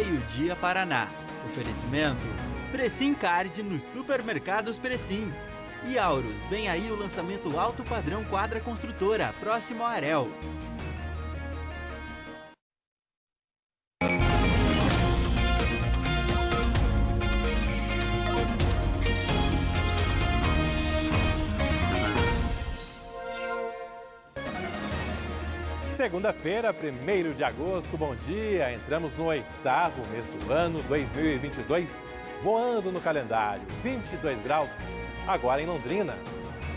Meio-Dia Paraná. Oferecimento Precim Card nos supermercados Precim. E Aurus, vem aí o lançamento alto padrão Quadra Construtora, próximo ao Arel. Segunda-feira, 1º de agosto, bom dia. Entramos no 8º mês do ano, 2022, voando no calendário, 22 graus, agora em Londrina.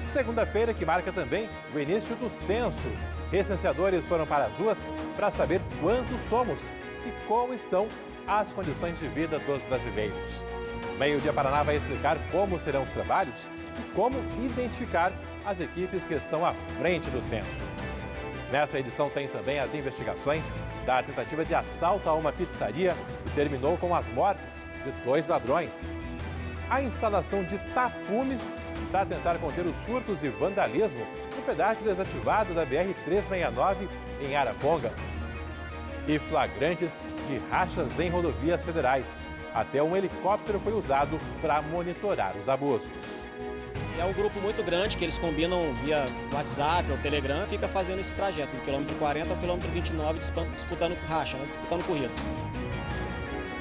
Segunda-feira que marca também o início do censo. Recenseadores foram para as ruas para saber quantos somos e como estão as condições de vida dos brasileiros. Meio-Dia Paraná vai explicar como serão os trabalhos e como identificar as equipes que estão à frente do censo. Nessa edição tem também as investigações da tentativa de assalto a uma pizzaria que terminou com as mortes de 2 ladrões. A instalação de tapumes para tentar conter os furtos e vandalismo no pedágio desativado da BR-369 em Arapongas. E flagrantes de rachas em rodovias federais. Até um helicóptero foi usado para monitorar os abusos. É um grupo muito grande que eles combinam via WhatsApp ou Telegram e fica fazendo esse trajeto, do quilômetro 40 ao quilômetro 29, disputando racha, disputando corrida.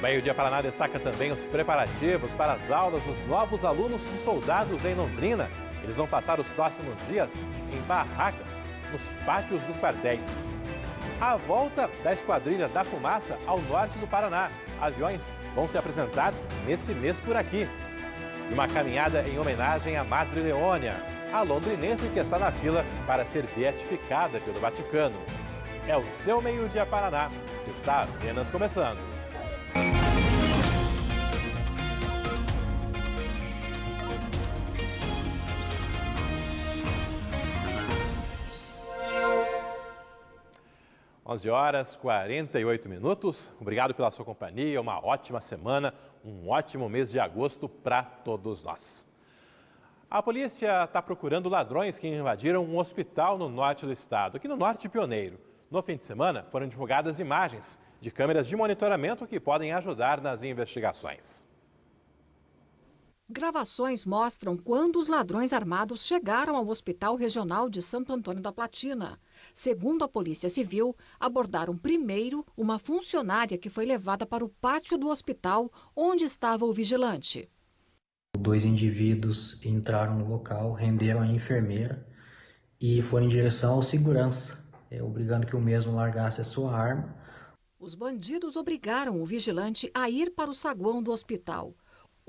Meio-Dia Paraná destaca também os preparativos para as aulas dos novos alunos de soldados em Londrina. Eles vão passar os próximos dias em barracas, nos pátios dos quartéis. A volta da Esquadrilha da Fumaça ao norte do Paraná. Aviões vão se apresentar nesse mês por aqui. E uma caminhada em homenagem à Madre Leônia, a londrinense que está na fila para ser beatificada pelo Vaticano. É o seu Meio-Dia Paraná, que está apenas começando. (11h48). Obrigado pela sua companhia, uma ótima semana, um ótimo mês de agosto para todos nós. A polícia está procurando ladrões que invadiram um hospital no norte do estado, aqui no Norte Pioneiro. No fim de semana, foram divulgadas imagens de câmeras de monitoramento que podem ajudar nas investigações. Gravações mostram quando os ladrões armados chegaram ao Hospital Regional de Santo Antônio da Platina. Segundo a Polícia Civil, abordaram primeiro uma funcionária que foi levada para o pátio do hospital, onde estava o vigilante. 2 indivíduos entraram no local, renderam a enfermeira e foram em direção ao segurança, obrigando que o mesmo largasse a sua arma. Os bandidos obrigaram o vigilante a ir para o saguão do hospital.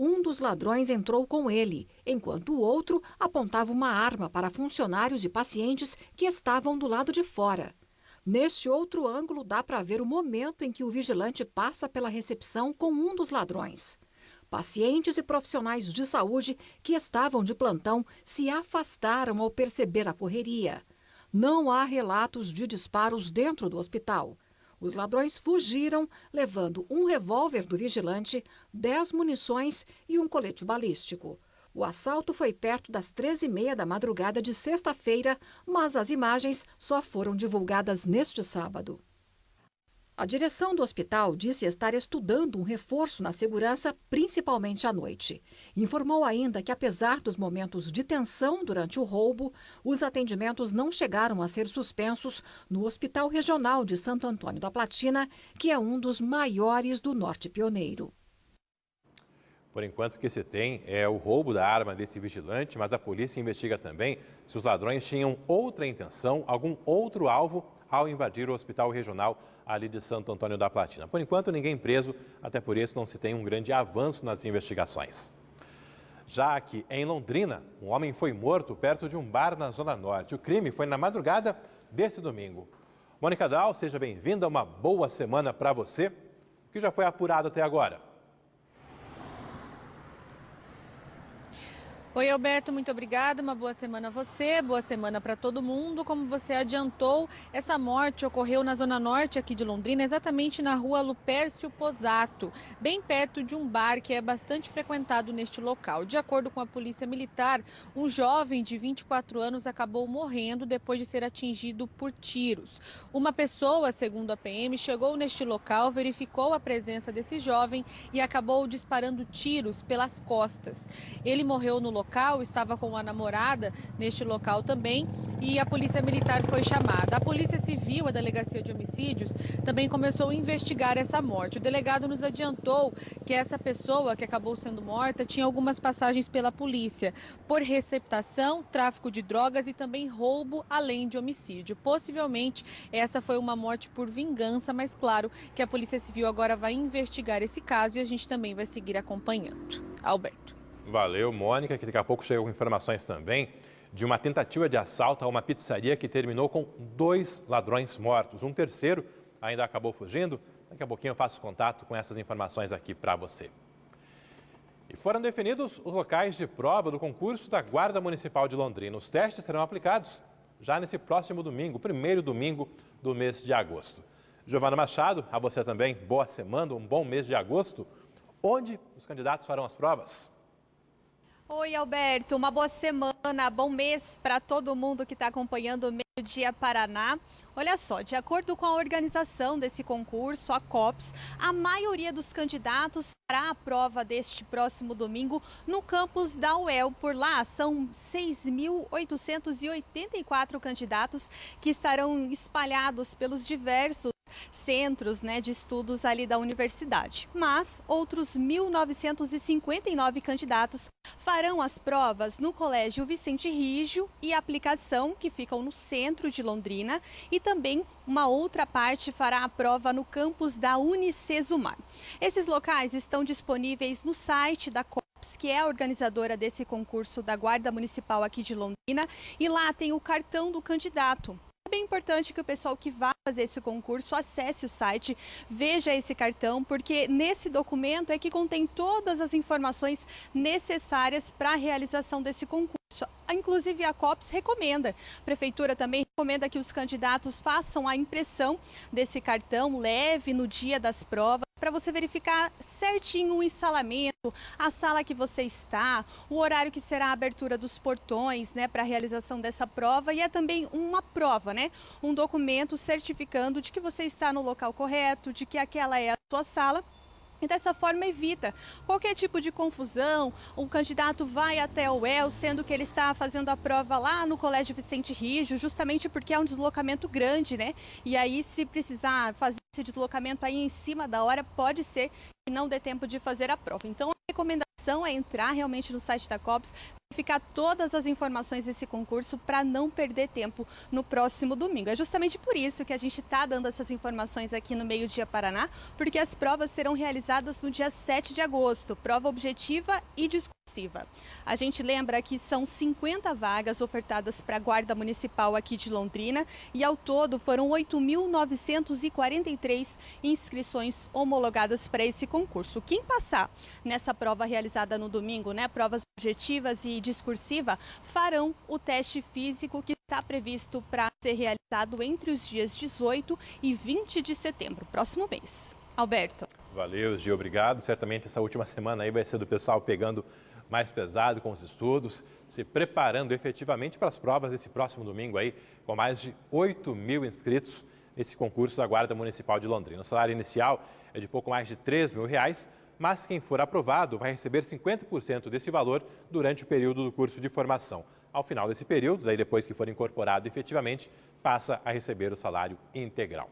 Um dos ladrões entrou com ele, enquanto o outro apontava uma arma para funcionários e pacientes que estavam do lado de fora. Neste outro ângulo, dá para ver o momento em que o vigilante passa pela recepção com um dos ladrões. Pacientes e profissionais de saúde que estavam de plantão se afastaram ao perceber a correria. Não há relatos de disparos dentro do hospital. Os ladrões fugiram, levando um revólver do vigilante, 10 munições e um colete balístico. O assalto foi perto das 13h30 da madrugada de sexta-feira, mas as imagens só foram divulgadas neste sábado. A direção do hospital disse estar estudando um reforço na segurança, principalmente à noite. Informou ainda que, apesar dos momentos de tensão durante o roubo, os atendimentos não chegaram a ser suspensos no Hospital Regional de Santo Antônio da Platina, que é um dos maiores do Norte Pioneiro. Por enquanto, o que se tem é o roubo da arma desse vigilante, mas a polícia investiga também se os ladrões tinham outra intenção, algum outro alvo ao invadir o Hospital Regional ali de Santo Antônio da Platina. Por enquanto, ninguém preso, até por isso não se tem um grande avanço nas investigações. Já aqui em Londrina, um homem foi morto perto de um bar na Zona Norte. O crime foi na madrugada deste domingo. Mônica Dal, seja bem-vinda, uma boa semana para você. O que já foi apurado até agora? Oi, Alberto, muito obrigada. Uma boa semana a você, boa semana para todo mundo. Como você adiantou, essa morte ocorreu na zona norte aqui de Londrina, exatamente na rua Lupércio Posato, bem perto de um bar que é bastante frequentado neste local. De acordo com a polícia militar, um jovem de 24 anos acabou morrendo depois de ser atingido por tiros. Uma pessoa, segundo a PM, chegou neste local, verificou a presença desse jovem e acabou disparando tiros pelas costas. Ele morreu no local, estava com a namorada neste local também e a polícia militar foi chamada. A polícia civil, a delegacia de homicídios, também começou a investigar essa morte. O delegado nos adiantou que essa pessoa que acabou sendo morta tinha algumas passagens pela polícia por receptação, tráfico de drogas e também roubo, além de homicídio. Possivelmente essa foi uma morte por vingança, mas claro que a polícia civil agora vai investigar esse caso e a gente também vai seguir acompanhando. Alberto. Valeu, Mônica, que daqui a pouco chegam com informações também de uma tentativa de assalto a uma pizzaria que terminou com 2 ladrões mortos. Um terceiro ainda acabou fugindo. Daqui a pouquinho eu faço contato com essas informações aqui para você. E foram definidos os locais de prova do concurso da Guarda Municipal de Londrina. Os testes serão aplicados já nesse próximo domingo, primeiro domingo do mês de agosto. Giovana Machado, a você também, boa semana, um bom mês de agosto. Onde os candidatos farão as provas? Oi, Alberto, uma boa semana, bom mês para todo mundo que está acompanhando o Meio-Dia Paraná. Olha só, de acordo com a organização desse concurso, a COPS, a maioria dos candidatos fará a prova deste próximo domingo no campus da UEL. Por lá, são 6.884 candidatos que estarão espalhados pelos diversos centros, de estudos ali da universidade. Mas outros 1.959 candidatos farão as provas no Colégio Vicente Rígio e Aplicação, que ficam no centro de Londrina, e também uma outra parte fará a prova no campus da Unicesumar. Esses locais estão disponíveis no site da COPS, que é a organizadora desse concurso da Guarda Municipal aqui de Londrina, e lá tem o cartão do candidato. É bem importante que o pessoal que vai fazer esse concurso acesse o site, veja esse cartão, porque nesse documento é que contém todas as informações necessárias para a realização desse concurso. Inclusive a COPS recomenda, a Prefeitura também recomenda que os candidatos façam a impressão desse cartão, leve no dia das provas, para você verificar certinho o instalamento, a sala que você está, o horário que será a abertura dos portões, para a realização dessa prova. E é também uma prova, um documento certificando de que você está no local correto, de que aquela é a sua sala. E dessa forma evita qualquer tipo de confusão. O candidato vai até o UEL, sendo que ele está fazendo a prova lá no Colégio Vicente Rígio, justamente porque é um deslocamento grande, E aí, se precisar fazer esse deslocamento aí em cima da hora, pode ser que não dê tempo de fazer a prova. Então, a recomendação é entrar realmente no site da COPS, verificar todas as informações desse concurso para não perder tempo no próximo domingo. É justamente por isso que a gente está dando essas informações aqui no Meio-Dia Paraná, porque as provas serão realizadas no dia 7 de agosto, prova objetiva e discursiva. A gente lembra que são 50 vagas ofertadas para a Guarda Municipal aqui de Londrina e ao todo foram 8.943 inscrições homologadas para esse concurso. Quem passar nessa prova realizada no domingo, provas objetivas e discursiva, farão o teste físico que está previsto para ser realizado entre os dias 18 e 20 de setembro, próximo mês. Alberto. Valeu, Gil, obrigado. Certamente essa última semana aí vai ser do pessoal pegando mais pesado com os estudos, se preparando efetivamente para as provas desse próximo domingo aí, com mais de 8.000 inscritos nesse concurso da Guarda Municipal de Londrina. O salário inicial é de pouco mais de R$3.000, mas quem for aprovado vai receber 50% desse valor durante o período do curso de formação. Ao final desse período, daí depois que for incorporado efetivamente, passa a receber o salário integral.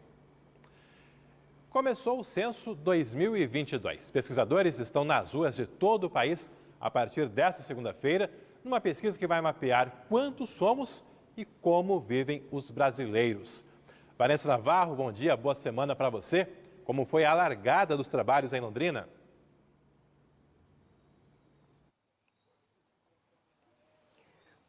Começou o Censo 2022. Pesquisadores estão nas ruas de todo o país a partir desta segunda-feira, numa pesquisa que vai mapear quantos somos e como vivem os brasileiros. Vanessa Navarro, bom dia, boa semana para você. Como foi a largada dos trabalhos em Londrina?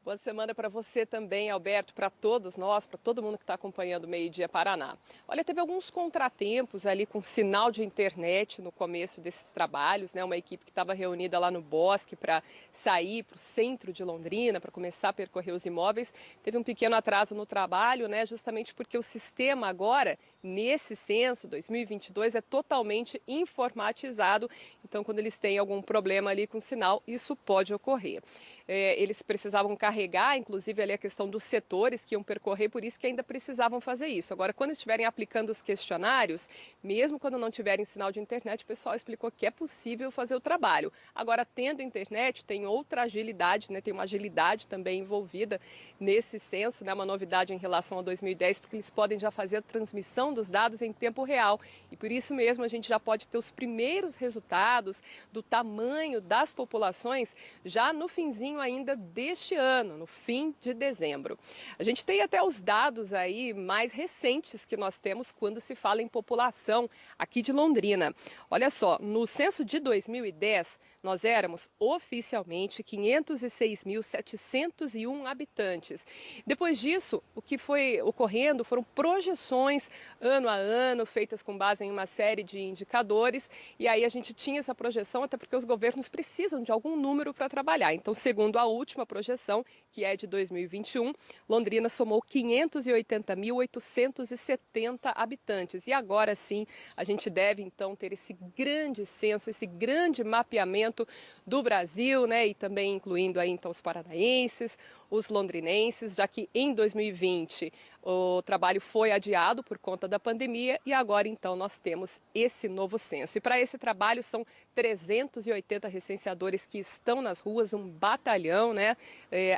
Boa semana para você também, Alberto, para todos nós, para todo mundo que está acompanhando o Meio Dia Paraná. Olha, teve alguns contratempos ali com sinal de internet no começo desses trabalhos, né? Uma equipe que estava reunida lá no Bosque para sair para o centro de Londrina, para começar a percorrer os imóveis. Teve um pequeno atraso no trabalho, né? Justamente porque o sistema agora, nesse censo 2022, é totalmente informatizado. Então, quando eles têm algum problema ali com o sinal, isso pode ocorrer. Eles precisavam carregar, inclusive, ali a questão dos setores que iam percorrer, por isso que ainda precisavam fazer isso. Agora, quando estiverem aplicando os questionários, mesmo quando não tiverem sinal de internet, o pessoal explicou que é possível fazer o trabalho. Agora, tendo internet, tem outra agilidade, né? Tem uma agilidade também envolvida nesse censo, né? Uma novidade em relação a 2010, porque eles podem já fazer a transmissão dos dados em tempo real. E por isso mesmo a gente já pode ter os primeiros resultados do tamanho das populações já no finzinho ainda deste ano, no fim de dezembro. A gente tem até os dados aí mais recentes que nós temos quando se fala em população aqui de Londrina. Olha só, no censo de 2010, nós éramos oficialmente 506.701 habitantes. Depois disso, o que foi ocorrendo foram projeções ano a ano, feitas com base em uma série de indicadores, e aí a gente tinha essa projeção até porque os governos precisam de algum número para trabalhar. Então, segundo a última projeção, que é de 2021, Londrina somou 580.870 habitantes. E agora sim, a gente deve então ter esse grande censo, esse grande mapeamento do Brasil, né? E também incluindo aí então os paranaenses, os londrinenses, já que em 2020 o trabalho foi adiado por conta da pandemia e agora então nós temos esse novo censo. E para esse trabalho são 380 recenseadores que estão nas ruas, um batalhão, né?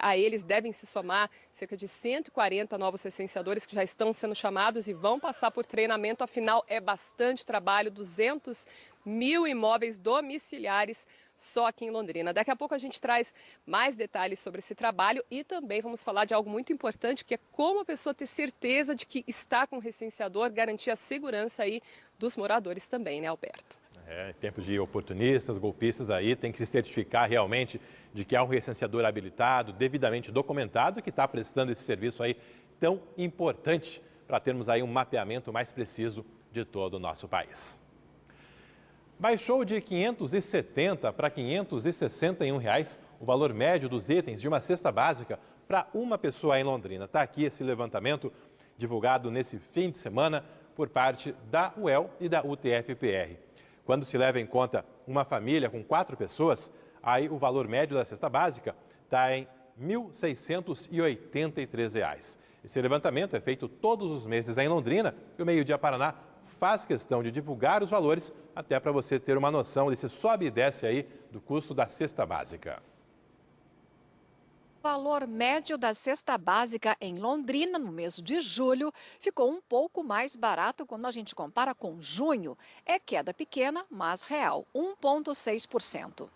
A eles devem se somar cerca de 140 novos recenseadores que já estão sendo chamados e vão passar por treinamento. Afinal, é bastante trabalho, 200.000 imóveis domiciliares só aqui em Londrina. Daqui a pouco a gente traz mais detalhes sobre esse trabalho e também vamos falar de algo muito importante, que é como a pessoa ter certeza de que está com o recenseador, garantir a segurança aí dos moradores também, né, Alberto? Em tempos de oportunistas, golpistas aí, tem que se certificar realmente de que há um recenseador habilitado, devidamente documentado, que está prestando esse serviço aí tão importante para termos aí um mapeamento mais preciso de todo o nosso país. Baixou de R$ 570 para R$ 561 o valor médio dos itens de uma cesta básica para uma pessoa em Londrina. Está aqui esse levantamento divulgado nesse fim de semana por parte da UEL e da UTF-PR. Quando se leva em conta uma família com 4 pessoas, aí o valor médio da cesta básica está em R$ 1.683. Esse levantamento é feito todos os meses em Londrina e o Meio Dia Paraná faz questão de divulgar os valores até para você ter uma noção desse sobe e desce aí do custo da cesta básica. O valor médio da cesta básica em Londrina no mês de julho ficou um pouco mais barato quando a gente compara com junho. É queda pequena, mas real, 1,6%.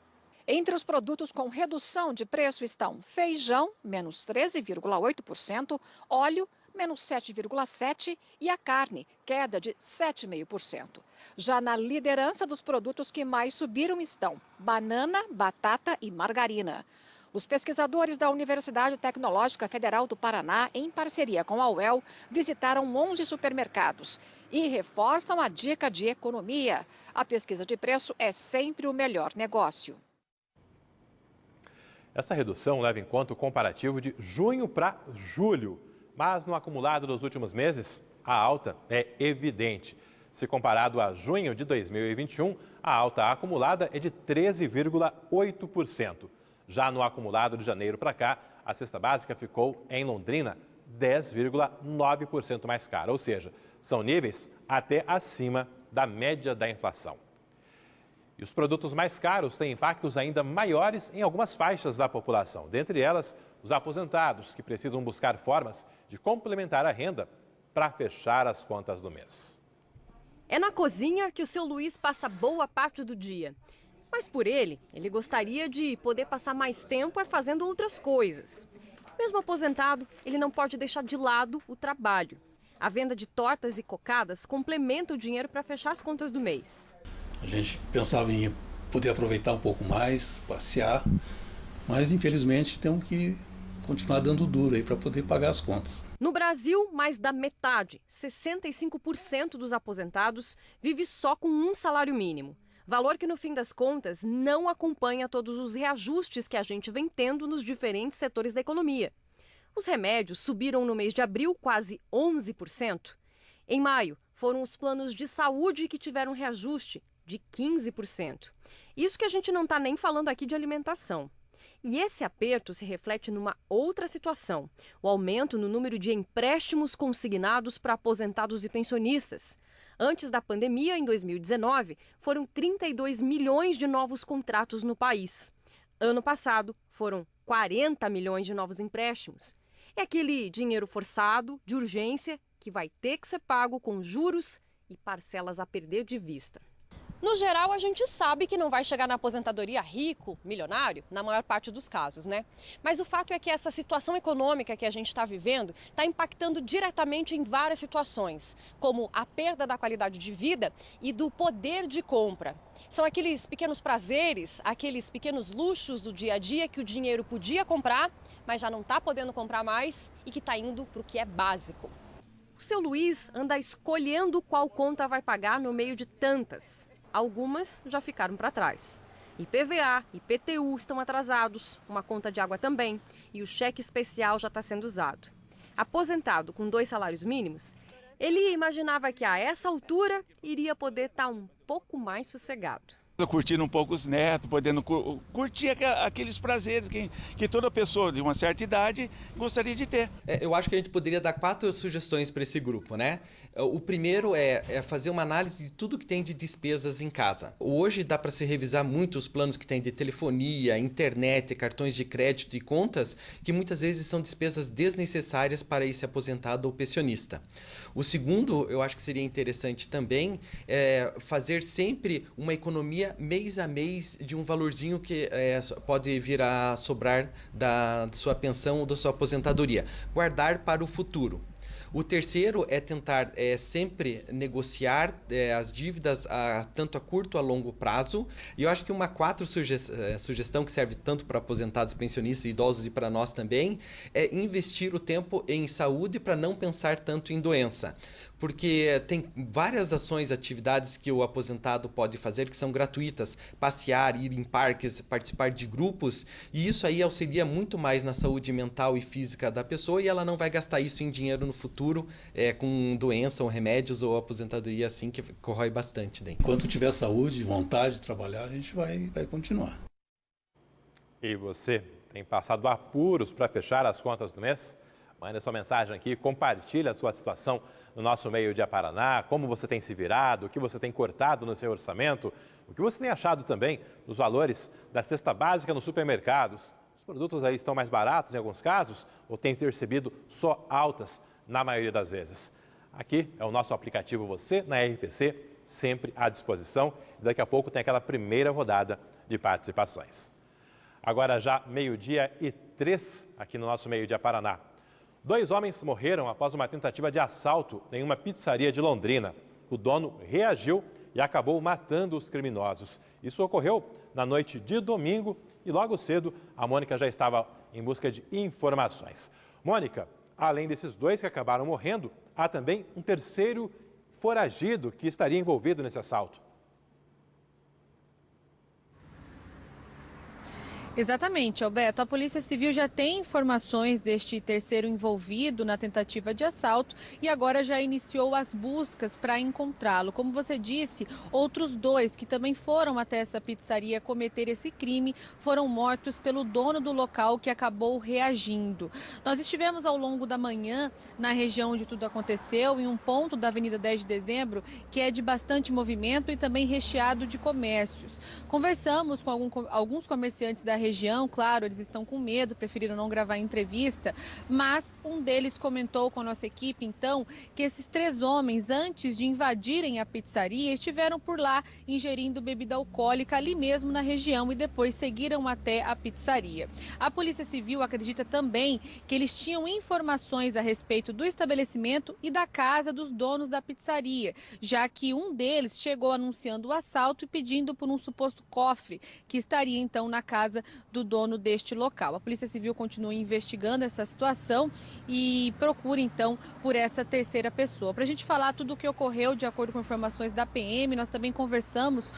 Entre os produtos com redução de preço estão feijão, menos 13,8%, óleo, menos 7,7% e a carne, queda de 7,5%. Já na liderança dos produtos que mais subiram estão banana, batata e margarina. Os pesquisadores da Universidade Tecnológica Federal do Paraná, em parceria com a UEL, visitaram 11 supermercados e reforçam a dica de economia. A pesquisa de preço é sempre o melhor negócio. Essa redução leva em conta o comparativo de junho para julho. Mas no acumulado dos últimos meses, a alta é evidente. Se comparado a junho de 2021, a alta acumulada é de 13,8%. Já no acumulado de janeiro para cá, a cesta básica ficou, em Londrina, 10,9% mais cara. Ou seja, são níveis até acima da média da inflação. E os produtos mais caros têm impactos ainda maiores em algumas faixas da população. Dentre elas, os aposentados, que precisam buscar formas de complementar a renda para fechar as contas do mês. É na cozinha que o seu Luiz passa boa parte do dia. Mas por ele gostaria de poder passar mais tempo fazendo outras coisas. Mesmo aposentado, ele não pode deixar de lado o trabalho. A venda de tortas e cocadas complementa o dinheiro para fechar as contas do mês. A gente pensava em poder aproveitar um pouco mais, passear, mas infelizmente temos que continuar dando duro aí para poder pagar as contas. No Brasil, mais da metade, 65% dos aposentados, vive só com um salário mínimo. Valor que, no fim das contas, não acompanha todos os reajustes que a gente vem tendo nos diferentes setores da economia. Os remédios subiram no mês de abril quase 11%. Em maio, foram os planos de saúde que tiveram reajuste de 15%. Isso que a gente não está nem falando aqui de alimentação. E esse aperto se reflete numa outra situação, o aumento no número de empréstimos consignados para aposentados e pensionistas. Antes da pandemia, em 2019, foram 32 milhões de novos contratos no país. Ano passado, foram 40 milhões de novos empréstimos. É aquele dinheiro forçado, de urgência, que vai ter que ser pago com juros e parcelas a perder de vista. No geral, a gente sabe que não vai chegar na aposentadoria rico, milionário, na maior parte dos casos, né? Mas o fato é que essa situação econômica que a gente está vivendo está impactando diretamente em várias situações, como a perda da qualidade de vida e do poder de compra. São aqueles pequenos prazeres, aqueles pequenos luxos do dia a dia que o dinheiro podia comprar, mas já não está podendo comprar mais e que está indo para o que é básico. O seu Luiz anda escolhendo qual conta vai pagar no meio de tantas. Algumas já ficaram para trás. IPVA, IPTU estão atrasados, uma conta de água também, e o cheque especial já está sendo usado. Aposentado com 2 salários mínimos, ele imaginava que a essa altura iria poder estar um pouco mais sossegado. Curtindo um pouco os netos, podendo curtir aqueles prazeres que toda pessoa de uma certa idade gostaria de ter. Eu acho que a gente poderia dar 4 sugestões para esse grupo, né? O primeiro é fazer uma análise de tudo que tem de despesas em casa. Hoje dá para se revisar muito os planos que tem de telefonia, internet, cartões de crédito e contas, que muitas vezes são despesas desnecessárias para esse aposentado ou pensionista. O segundo, eu acho que seria interessante também, fazer sempre uma economia mês a mês de um valorzinho que pode vir a sobrar da sua pensão ou da sua aposentadoria. Guardar para o futuro. O terceiro é tentar sempre negociar as dívidas tanto a curto a longo prazo. E eu acho que uma 4 sugestão que serve tanto para aposentados, pensionistas, idosos e para nós também, é investir o tempo em saúde para não pensar tanto em doença. Porque tem várias ações, atividades que o aposentado pode fazer que são gratuitas. Passear, ir em parques, participar de grupos. E isso aí auxilia muito mais na saúde mental e física da pessoa e ela não vai gastar isso em dinheiro no futuro com doença ou remédios ou aposentadoria assim que corrói bastante. Daí. Enquanto tiver saúde e vontade de trabalhar, a gente vai continuar. E você tem passado apuros para fechar as contas do mês? Manda sua mensagem aqui, compartilha a sua situação no nosso Meio Dia Paraná, como você tem se virado, o que você tem cortado no seu orçamento, o que você tem achado também dos valores da cesta básica nos supermercados. Os produtos aí estão mais baratos em alguns casos ou tem percebido só altas na maioria das vezes. Aqui é o nosso aplicativo Você na RPC, sempre à disposição. Daqui a pouco tem aquela primeira rodada de participações. Agora já 12:03 aqui no nosso Meio Dia Paraná. 2 homens morreram após uma tentativa de assalto em uma pizzaria de Londrina. O dono reagiu e acabou matando os criminosos. Isso ocorreu na noite de domingo e logo cedo a Mônica já estava em busca de informações. Mônica, além desses 2 que acabaram morrendo, há também um terceiro foragido que estaria envolvido nesse assalto. Exatamente, Alberto. A Polícia Civil já tem informações deste terceiro envolvido na tentativa de assalto e agora já iniciou as buscas para encontrá-lo. Como você disse, outros 2 que também foram até essa pizzaria cometer esse crime foram mortos pelo dono do local que acabou reagindo. Nós estivemos ao longo da manhã na região onde tudo aconteceu, em um ponto da Avenida 10 de Dezembro, que é de bastante movimento e também recheado de comércios. Conversamos com alguns comerciantes da região, claro, eles estão com medo, preferiram não gravar entrevista, mas um deles comentou com a nossa equipe, então, que esses 3 homens, antes de invadirem a pizzaria, estiveram por lá ingerindo bebida alcoólica ali mesmo na região e depois seguiram até a pizzaria. A Polícia Civil acredita também que eles tinham informações a respeito do estabelecimento e da casa dos donos da pizzaria, já que um deles chegou anunciando o assalto e pedindo por um suposto cofre que estaria então na casa do dono deste local. A Polícia Civil continua investigando essa situação e procura então por essa terceira pessoa. Para a gente falar tudo o que ocorreu, de acordo com informações da PM, nós também conversamos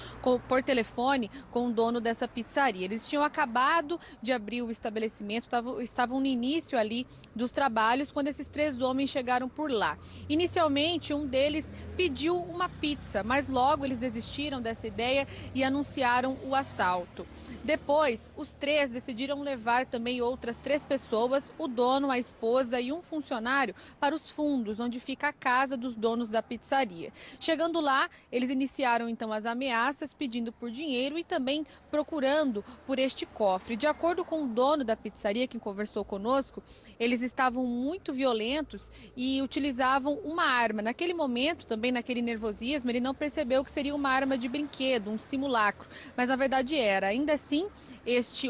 por telefone com o dono dessa pizzaria. Eles tinham acabado de abrir o estabelecimento, estavam no início ali dos trabalhos quando esses 3 homens chegaram por lá. Inicialmente, um deles pediu uma pizza, mas logo eles desistiram dessa ideia e anunciaram o assalto. Depois, os 3 decidiram levar também outras 3 pessoas, o dono, a esposa e um funcionário, para os fundos, onde fica a casa dos donos da pizzaria. Chegando lá, eles iniciaram então as ameaças, pedindo por dinheiro e também procurando por este cofre. De acordo com o dono da pizzaria, que conversou conosco, eles estavam muito violentos e utilizavam uma arma. Naquele momento, também naquele nervosismo, ele não percebeu que seria uma arma de brinquedo, um simulacro, mas na verdade era. Ainda assim,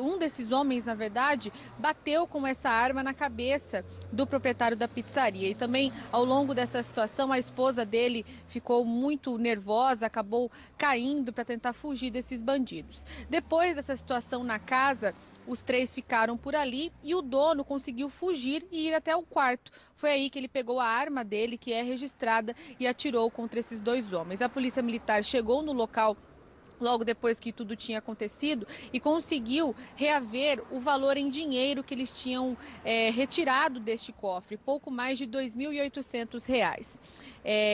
um desses homens, na verdade, bateu com essa arma na cabeça do proprietário da pizzaria. E também, ao longo dessa situação, a esposa dele ficou muito nervosa, acabou caindo para tentar fugir desses bandidos. Depois dessa situação na casa, os 3 ficaram por ali e o dono conseguiu fugir e ir até o quarto. Foi aí que ele pegou a arma dele, que é registrada, e atirou contra esses 2 homens. A polícia militar chegou no local logo depois que tudo tinha acontecido e conseguiu reaver o valor em dinheiro que eles tinham retirado deste cofre, pouco mais de R$ 2.800.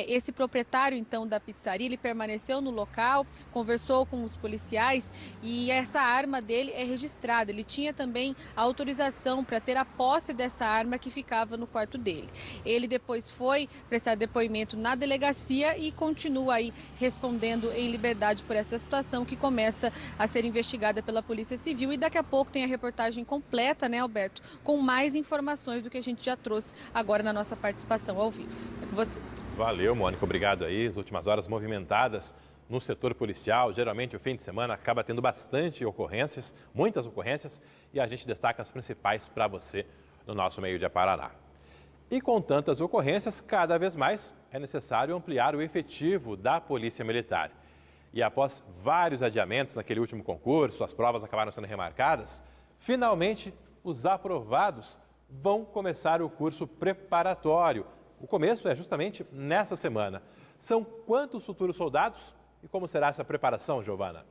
Esse proprietário, então, da pizzaria, ele permaneceu no local, conversou com os policiais e essa arma dele é registrada. Ele tinha também a autorização para ter a posse dessa arma que ficava no quarto dele. Ele depois foi prestar depoimento na delegacia e continua aí respondendo em liberdade por essa situação que começa a ser investigada pela Polícia Civil. E daqui a pouco tem a reportagem completa, né, Alberto, com mais informações do que a gente já trouxe agora na nossa participação ao vivo. É com você. Valeu, Mônica. Obrigado aí. As últimas horas movimentadas no setor policial. Geralmente o fim de semana acaba tendo bastante ocorrências, muitas ocorrências, e a gente destaca as principais para você no nosso Meio-Dia Paraná. E com tantas ocorrências, cada vez mais é necessário ampliar o efetivo da Polícia Militar. E após vários adiamentos naquele último concurso, as provas acabaram sendo remarcadas, finalmente os aprovados vão começar o curso preparatório. O começo é justamente nessa semana. São quantos futuros soldados e como será essa preparação, Giovana?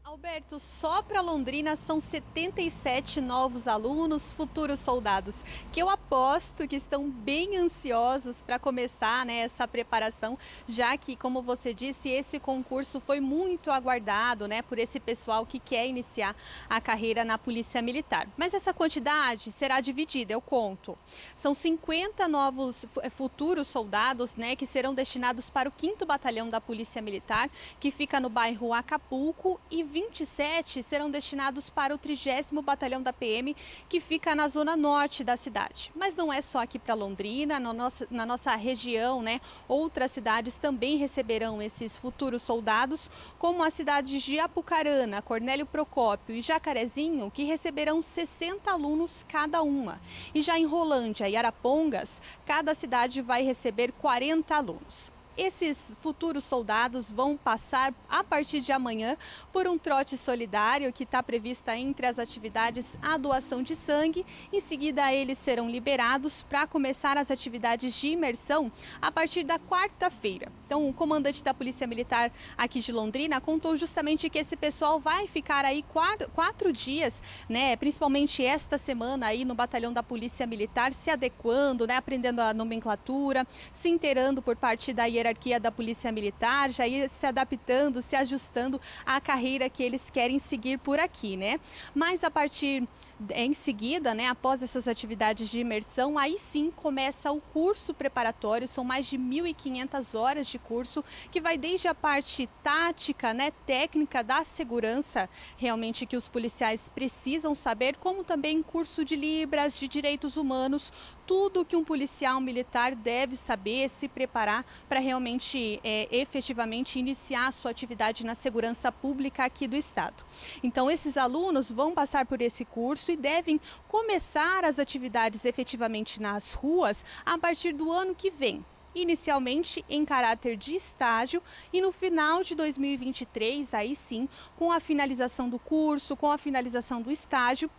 Alberto, só para Londrina são 77 novos alunos, futuros soldados, que eu aposto que estão bem ansiosos para começar, né, essa preparação, já que, como você disse, esse concurso foi muito aguardado, né, por esse pessoal que quer iniciar a carreira na Polícia Militar. Mas essa quantidade será dividida, eu conto. São 50 novos futuros soldados, né, que serão destinados para o 5º Batalhão da Polícia Militar, que fica no bairro Acapulco, e 27 serão destinados para o 30º Batalhão da PM, que fica na zona norte da cidade. Mas não é só aqui para Londrina, na nossa região, né? Outras cidades também receberão esses futuros soldados, como as cidades de Apucarana, Cornélio Procópio e Jacarezinho, que receberão 60 alunos cada uma. E já em Rolândia e Arapongas, cada cidade vai receber 40 alunos. Esses futuros soldados vão passar, a partir de amanhã, por um trote solidário que está prevista entre as atividades a doação de sangue. Em seguida, eles serão liberados para começar as atividades de imersão a partir da quarta-feira. Então, o comandante da Polícia Militar aqui de Londrina contou justamente que esse pessoal vai ficar aí 4 dias, né, principalmente esta semana aí no batalhão da Polícia Militar, se adequando, né, aprendendo a nomenclatura, se inteirando por parte da hierarquia da Polícia Militar, já ir se adaptando, se ajustando à carreira que eles querem seguir por aqui, né? Mas a partir em seguida, né, após essas atividades de imersão, aí sim começa o curso preparatório. São mais de 1.500 horas de curso, que vai desde a parte tática, né, técnica da segurança, realmente que os policiais precisam saber, como também curso de Libras, de direitos humanos, tudo que um policial militar deve saber, se preparar para realmente, efetivamente, iniciar a sua atividade na segurança pública aqui do estado. Então, esses alunos vão passar por esse curso e devem começar as atividades efetivamente nas ruas a partir do ano que vem. inicialmente em caráter de estágio e no final de 2023, aí sim, com a finalização do curso, com a finalização do estágio,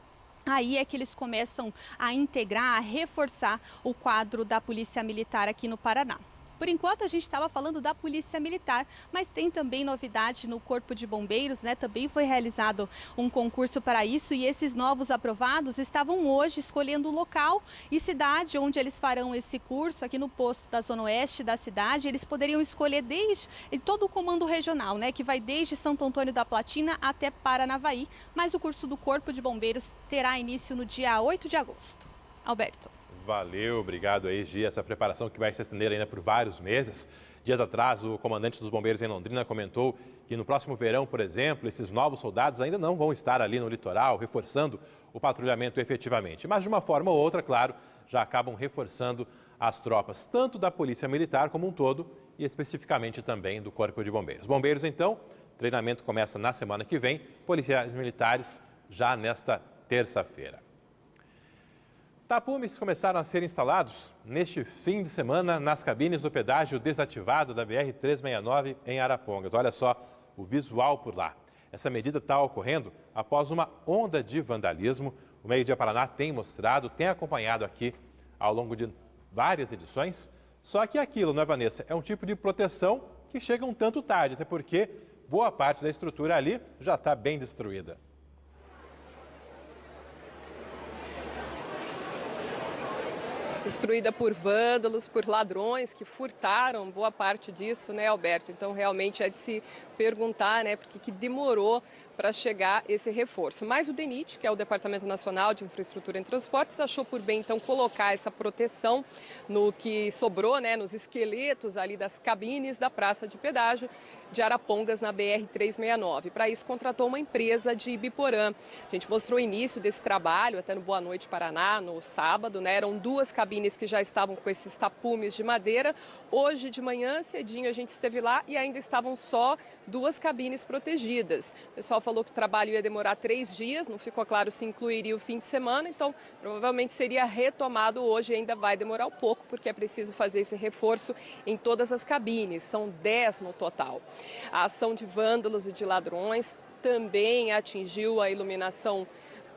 aí é que eles começam a integrar, a reforçar o quadro da Polícia Militar aqui no Paraná. Por enquanto, a gente estava falando da Polícia Militar, mas tem também novidade no Corpo de Bombeiros, né? Também foi realizado um concurso para isso e esses novos aprovados estavam hoje escolhendo o local e cidade onde eles farão esse curso. Aqui no posto da Zona Oeste da cidade, eles poderiam escolher desde todo o comando regional, né? Que vai desde Santo Antônio da Platina até Paranavaí, mas o curso do Corpo de Bombeiros terá início no dia 8 de agosto. Alberto. Valeu, obrigado aí, Gia. Essa preparação que vai se estender ainda por vários meses. Dias atrás, o comandante dos bombeiros em Londrina comentou que no próximo verão, por exemplo, esses novos soldados ainda não vão estar ali no litoral, reforçando o patrulhamento efetivamente. Mas de uma forma ou outra, claro, já acabam reforçando as tropas, tanto da Polícia Militar como um todo e especificamente também do Corpo de Bombeiros. Bombeiros, então, treinamento começa na semana que vem, policiais militares já nesta terça-feira. Tapumes começaram a ser instalados neste fim de semana nas cabines do pedágio desativado da BR-369 em Arapongas. Olha só o visual por lá. Essa medida está ocorrendo após uma onda de vandalismo. O Meio Dia Paraná tem mostrado, tem acompanhado aqui ao longo de várias edições. Só que aquilo, não é, Vanessa? É um tipo de proteção que chega um tanto tarde, até porque boa parte da estrutura ali já está bem destruída. Destruída por vândalos, por ladrões que furtaram boa parte disso, né, Alberto? Então, realmente é de se perguntar, né, porque que demorou para chegar esse reforço. Mas o DENIT, que é o Departamento Nacional de Infraestrutura em Transportes, achou por bem, então, colocar essa proteção no que sobrou, né, nos esqueletos ali das cabines da praça de pedágio de Arapongas, na BR-369. Para isso, contratou uma empresa de Ibiporã. A gente mostrou o início desse trabalho, até no Boa Noite Paraná, no sábado, né? Eram 2 cabines que já estavam com esses tapumes de madeira. Hoje de manhã, cedinho, a gente esteve lá e ainda estavam só 2 cabines protegidas. O pessoal falou que o trabalho ia demorar 3 dias, não ficou claro se incluiria o fim de semana, então provavelmente seria retomado hoje, ainda vai demorar um pouco, porque é preciso fazer esse reforço em todas as cabines, são 10 no total. A ação de vândalos e de ladrões também atingiu a iluminação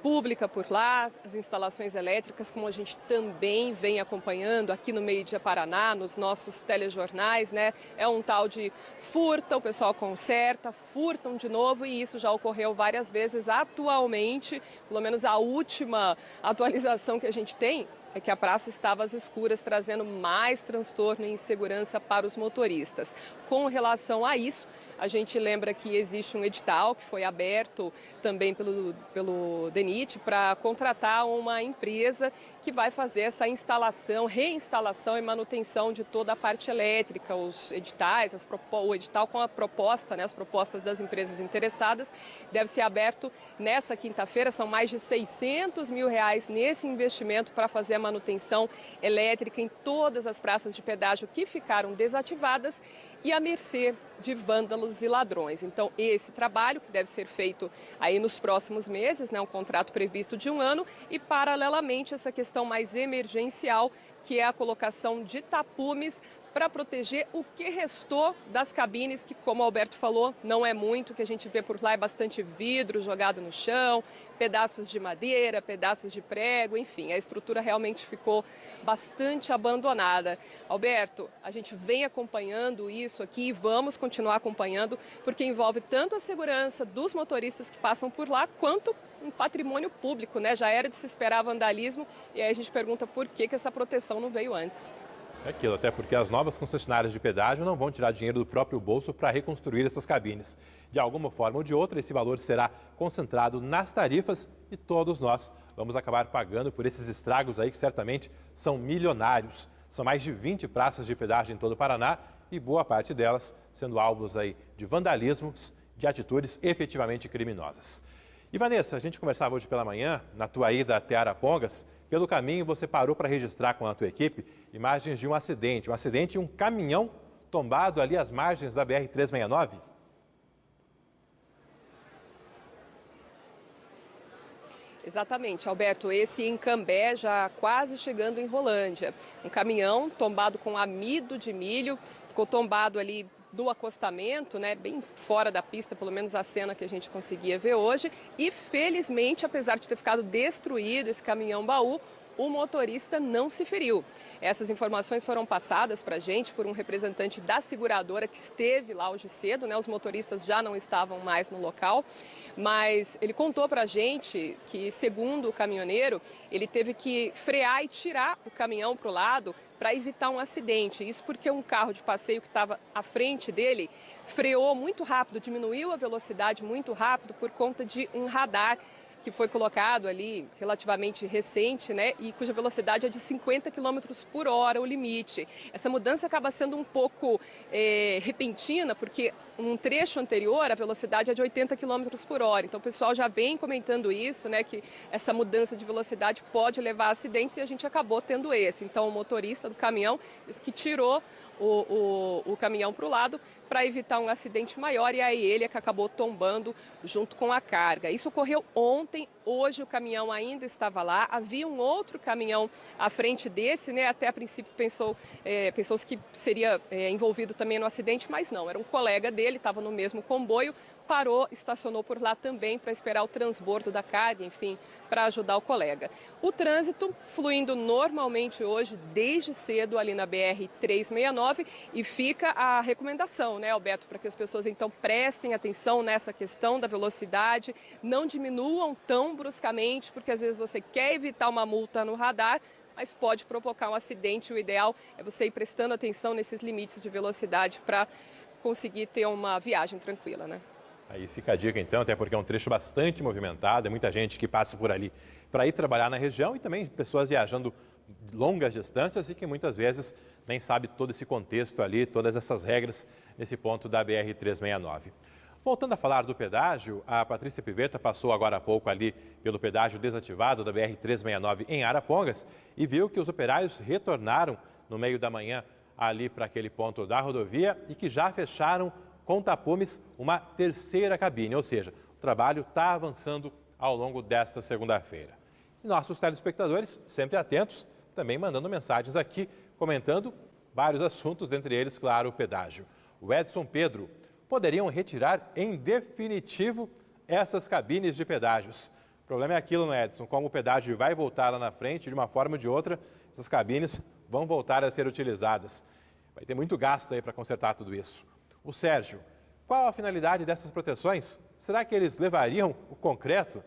pública por lá, as instalações elétricas, como a gente também vem acompanhando aqui no Meio Dia Paraná, nos nossos telejornais, né? É um tal de furta, o pessoal conserta, furtam de novo e isso já ocorreu várias vezes atualmente, pelo menos a última atualização que a gente tem é que a praça estava às escuras, trazendo mais transtorno e insegurança para os motoristas. Com relação a isso, a gente lembra que existe um edital que foi aberto também pelo DENIT para contratar uma empresa que vai fazer essa instalação, reinstalação e manutenção de toda a parte elétrica, os editais, o edital com a proposta, né, as propostas das empresas interessadas, deve ser aberto nessa quinta-feira. São mais de R$600 mil nesse investimento para fazer a manutenção elétrica em todas as praças de pedágio que ficaram desativadas e à mercê de vândalos e ladrões. Então, esse trabalho que deve ser feito aí nos próximos meses, né, um contrato previsto de 1 ano e, paralelamente, essa questão mais emergencial, que é a colocação de tapumes para proteger o que restou das cabines, que, como o Alberto falou, não é muito, o que a gente vê por lá é bastante vidro jogado no chão, pedaços de madeira, pedaços de prego, enfim, a estrutura realmente ficou bastante abandonada. Alberto, a gente vem acompanhando isso aqui e vamos continuar acompanhando, porque envolve tanto a segurança dos motoristas que passam por lá, quanto um patrimônio público, né? Já era de se esperar vandalismo e aí a gente pergunta por que essa proteção não veio antes. É aquilo, até porque as novas concessionárias de pedágio não vão tirar dinheiro do próprio bolso para reconstruir essas cabines. De alguma forma ou de outra, esse valor será concentrado nas tarifas e todos nós vamos acabar pagando por esses estragos aí que certamente são milionários. São mais de 20 praças de pedágio em todo o Paraná e boa parte delas sendo alvos aí de vandalismos, de atitudes efetivamente criminosas. E Vanessa, a gente conversava hoje pela manhã, na tua ida até Arapongas, pelo caminho você parou para registrar com a tua equipe imagens de um acidente de um caminhão tombado ali às margens da BR-369? Exatamente, Alberto, esse em Cambé, já quase chegando em Rolândia. Um caminhão tombado com amido de milho, ficou tombado ali do acostamento, né, bem fora da pista, pelo menos a cena que a gente conseguia ver hoje. E felizmente, apesar de ter ficado destruído esse caminhão-baú, o motorista não se feriu. Essas informações foram passadas para a gente por um representante da seguradora que esteve lá hoje cedo, né? Os motoristas já não estavam mais no local, mas ele contou para a gente que, segundo o caminhoneiro, ele teve que frear e tirar o caminhão para o lado para evitar um acidente. Isso porque um carro de passeio que estava à frente dele freou muito rápido, diminuiu a velocidade muito rápido por conta de um radar que foi colocado ali relativamente recente, né, e cuja velocidade é de 50 km por hora, o limite. Essa mudança acaba sendo um pouco repentina, porque num trecho anterior a velocidade é de 80 km por hora. Então o pessoal já vem comentando isso, né, que essa mudança de velocidade pode levar a acidentes, e a gente acabou tendo esse. Então o motorista do caminhão disse que tirou o caminhão para o lado para evitar um acidente maior, e aí ele é que acabou tombando junto com a carga. Isso ocorreu ontem, hoje o caminhão ainda estava lá, havia um outro caminhão à frente desse, né? Até a princípio pensou-se que seria envolvido também no acidente, mas não, era um colega dele, estava no mesmo comboio, parou, estacionou por lá também para esperar o transbordo da carga, enfim, para ajudar o colega. O trânsito fluindo normalmente hoje, desde cedo, ali na BR-369, e fica a recomendação, né, Alberto, para que as pessoas então prestem atenção nessa questão da velocidade, não diminuam tão bruscamente, porque às vezes você quer evitar uma multa no radar, mas pode provocar um acidente. O ideal é você ir prestando atenção nesses limites de velocidade para conseguir ter uma viagem tranquila, né? Aí fica a dica então, até porque é um trecho bastante movimentado, é muita gente que passa por ali para ir trabalhar na região, e também pessoas viajando longas distâncias e que muitas vezes nem sabe todo esse contexto ali, todas essas regras nesse ponto da BR-369. Voltando a falar do pedágio, a Patrícia Pivetta passou agora há pouco ali pelo pedágio desativado da BR-369 em Arapongas e viu que os operários retornaram no meio da manhã ali para aquele ponto da rodovia e que já fecharam com tapumes uma terceira cabine, ou seja, o trabalho está avançando ao longo desta segunda-feira. E nossos telespectadores, sempre atentos, também mandando mensagens aqui, comentando vários assuntos, dentre eles, claro, o pedágio. O Edson Pedro: poderiam retirar em definitivo essas cabines de pedágios. O problema é aquilo, né, Edson? Como o pedágio vai voltar lá na frente, de uma forma ou de outra, essas cabines vão voltar a ser utilizadas. Vai ter muito gasto aí para consertar tudo isso. O Sérgio: qual a finalidade dessas proteções? Será que eles levariam o concreto?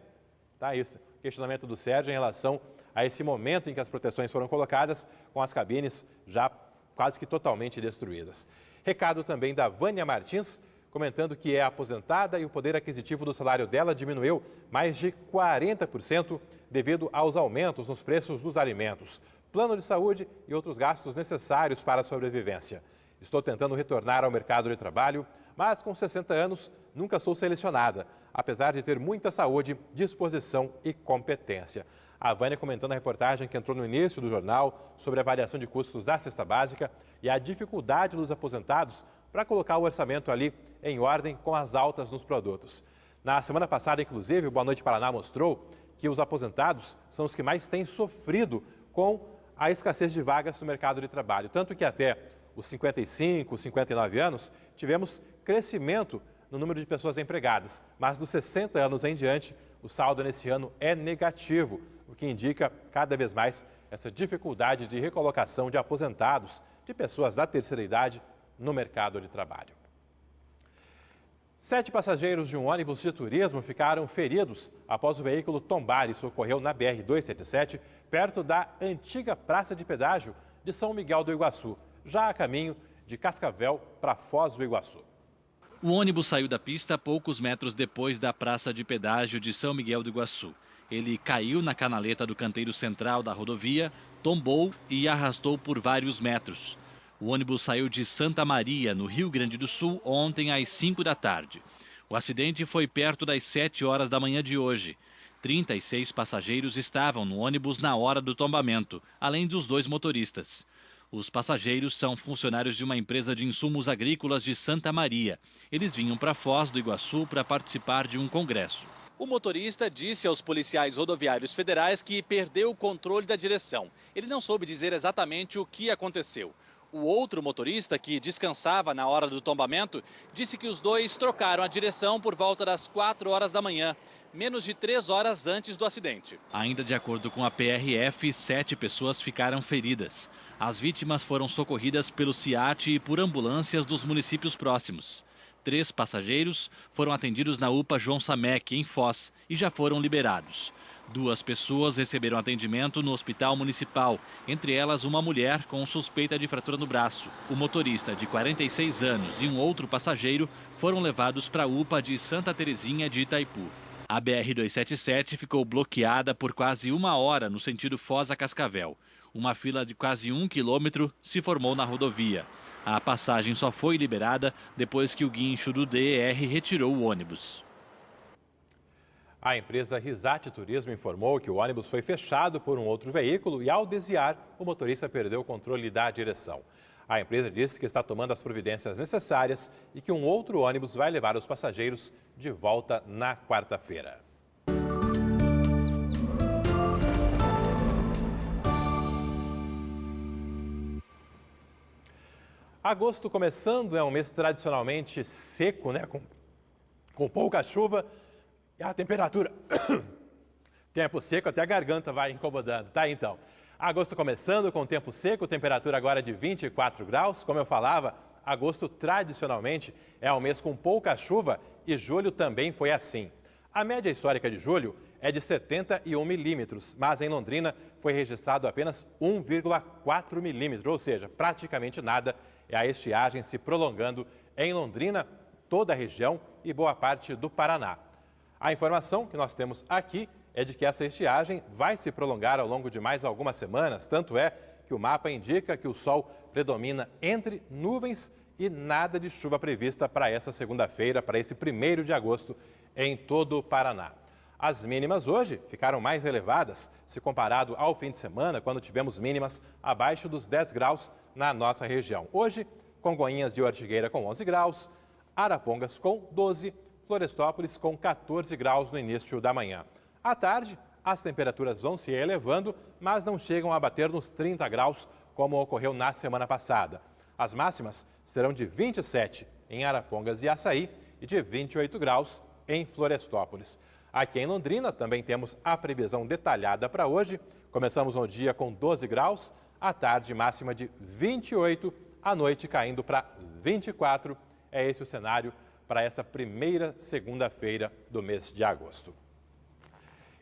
Tá, isso. Questionamento do Sérgio em relação a esse momento em que as proteções foram colocadas, com as cabines já quase que totalmente destruídas. Recado também da Vânia Martins, comentando que é aposentada e o poder aquisitivo do salário dela diminuiu mais de 40% devido aos aumentos nos preços dos alimentos, plano de saúde e outros gastos necessários para a sobrevivência. Estou tentando retornar ao mercado de trabalho, mas com 60 anos nunca sou selecionada, apesar de ter muita saúde, disposição e competência. A Vânia comentando a reportagem que entrou no início do jornal sobre a variação de custos da cesta básica e a dificuldade dos aposentados para colocar o orçamento ali em ordem com as altas nos produtos. Na semana passada, inclusive, o Boa Noite Paraná mostrou que os aposentados são os que mais têm sofrido com a escassez de vagas no mercado de trabalho. Tanto que até os 55, 59 anos, tivemos crescimento no número de pessoas empregadas. Mas dos 60 anos em diante, o saldo nesse ano é negativo, o que indica cada vez mais essa dificuldade de recolocação de aposentados, de pessoas da terceira idade, no mercado de trabalho. 7 passageiros de um ônibus de turismo ficaram feridos após o veículo tombar. Isso ocorreu na BR-277, perto da antiga praça de pedágio de São Miguel do Iguaçu, já a caminho de Cascavel para Foz do Iguaçu. O ônibus saiu da pista poucos metros depois da praça de pedágio de São Miguel do Iguaçu. Ele caiu na canaleta do canteiro central da rodovia, tombou e arrastou por vários metros. O ônibus saiu de Santa Maria, no Rio Grande do Sul, ontem às 5 da tarde. O acidente foi perto das 7 horas da manhã de hoje. 36 passageiros estavam no ônibus na hora do tombamento, além dos 2 motoristas. Os passageiros são funcionários de uma empresa de insumos agrícolas de Santa Maria. Eles vinham para Foz do Iguaçu para participar de um congresso. O motorista disse aos policiais rodoviários federais que perdeu o controle da direção. Ele não soube dizer exatamente o que aconteceu. O outro motorista, que descansava na hora do tombamento, disse que os dois trocaram a direção por volta das 4 horas da manhã, menos de 3 horas antes do acidente. Ainda de acordo com a PRF, 7 pessoas ficaram feridas. As vítimas foram socorridas pelo SIAT e por ambulâncias dos municípios próximos. 3 passageiros foram atendidos na UPA João Samek, em Foz, e já foram liberados. 2 pessoas receberam atendimento no hospital municipal, entre elas uma mulher com suspeita de fratura no braço. O motorista, de 46 anos, e um outro passageiro foram levados para a UPA de Santa Terezinha de Itaipu. A BR-277 ficou bloqueada por quase 1 hora no sentido Foz a Cascavel. Uma fila de quase 1 quilômetro se formou na rodovia. A passagem só foi liberada depois que o guincho do DR retirou o ônibus. A empresa Risate Turismo informou que o ônibus foi fechado por um outro veículo e, ao desviar, o motorista perdeu o controle da direção. A empresa disse que está tomando as providências necessárias e que um outro ônibus vai levar os passageiros de volta na quarta-feira. Agosto começando, é um mês tradicionalmente seco, né? Com pouca chuva e a temperatura. Tempo seco, até a garganta vai incomodando, tá? Então, agosto começando com tempo seco, temperatura agora de 24 graus. Como eu falava, agosto tradicionalmente é um mês com pouca chuva e julho também foi assim. A média histórica de julho é de 71 milímetros, mas em Londrina foi registrado apenas 1,4 milímetros, ou seja, praticamente nada. É a estiagem se prolongando em Londrina, toda a região e boa parte do Paraná. A informação que nós temos aqui é de que essa estiagem vai se prolongar ao longo de mais algumas semanas, tanto é que o mapa indica que o sol predomina entre nuvens e nada de chuva prevista para essa segunda-feira, para esse 1º de agosto, em todo o Paraná. As mínimas hoje ficaram mais elevadas se comparado ao fim de semana, quando tivemos mínimas abaixo dos 10 graus na nossa região. Hoje, Congonhas e Ortigueira com 11 graus, Arapongas com 12, Florestópolis com 14 graus no início da manhã. À tarde, as temperaturas vão se elevando, mas não chegam a bater nos 30 graus, como ocorreu na semana passada. As máximas serão de 27 em Arapongas e Açaí e de 28 graus em Florestópolis. Aqui em Londrina também temos a previsão detalhada para hoje. Começamos o dia com 12 graus, à tarde máxima de 28, à noite caindo para 24. É esse o cenário para essa primeira segunda-feira do mês de agosto.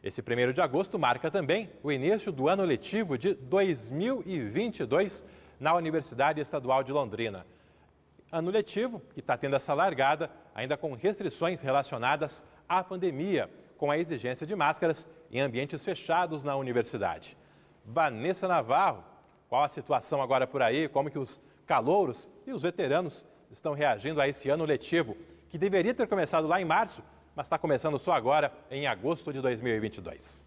Esse 1º de agosto marca também o início do ano letivo de 2022 na Universidade Estadual de Londrina. Ano letivo que está tendo essa largada, ainda com restrições relacionadas à pandemia, com a exigência de máscaras em ambientes fechados na universidade. Vanessa Navarro, qual a situação agora por aí? Como que os calouros e os veteranos estão reagindo a esse ano letivo, que deveria ter começado lá em março, mas está começando só agora, em agosto de 2022.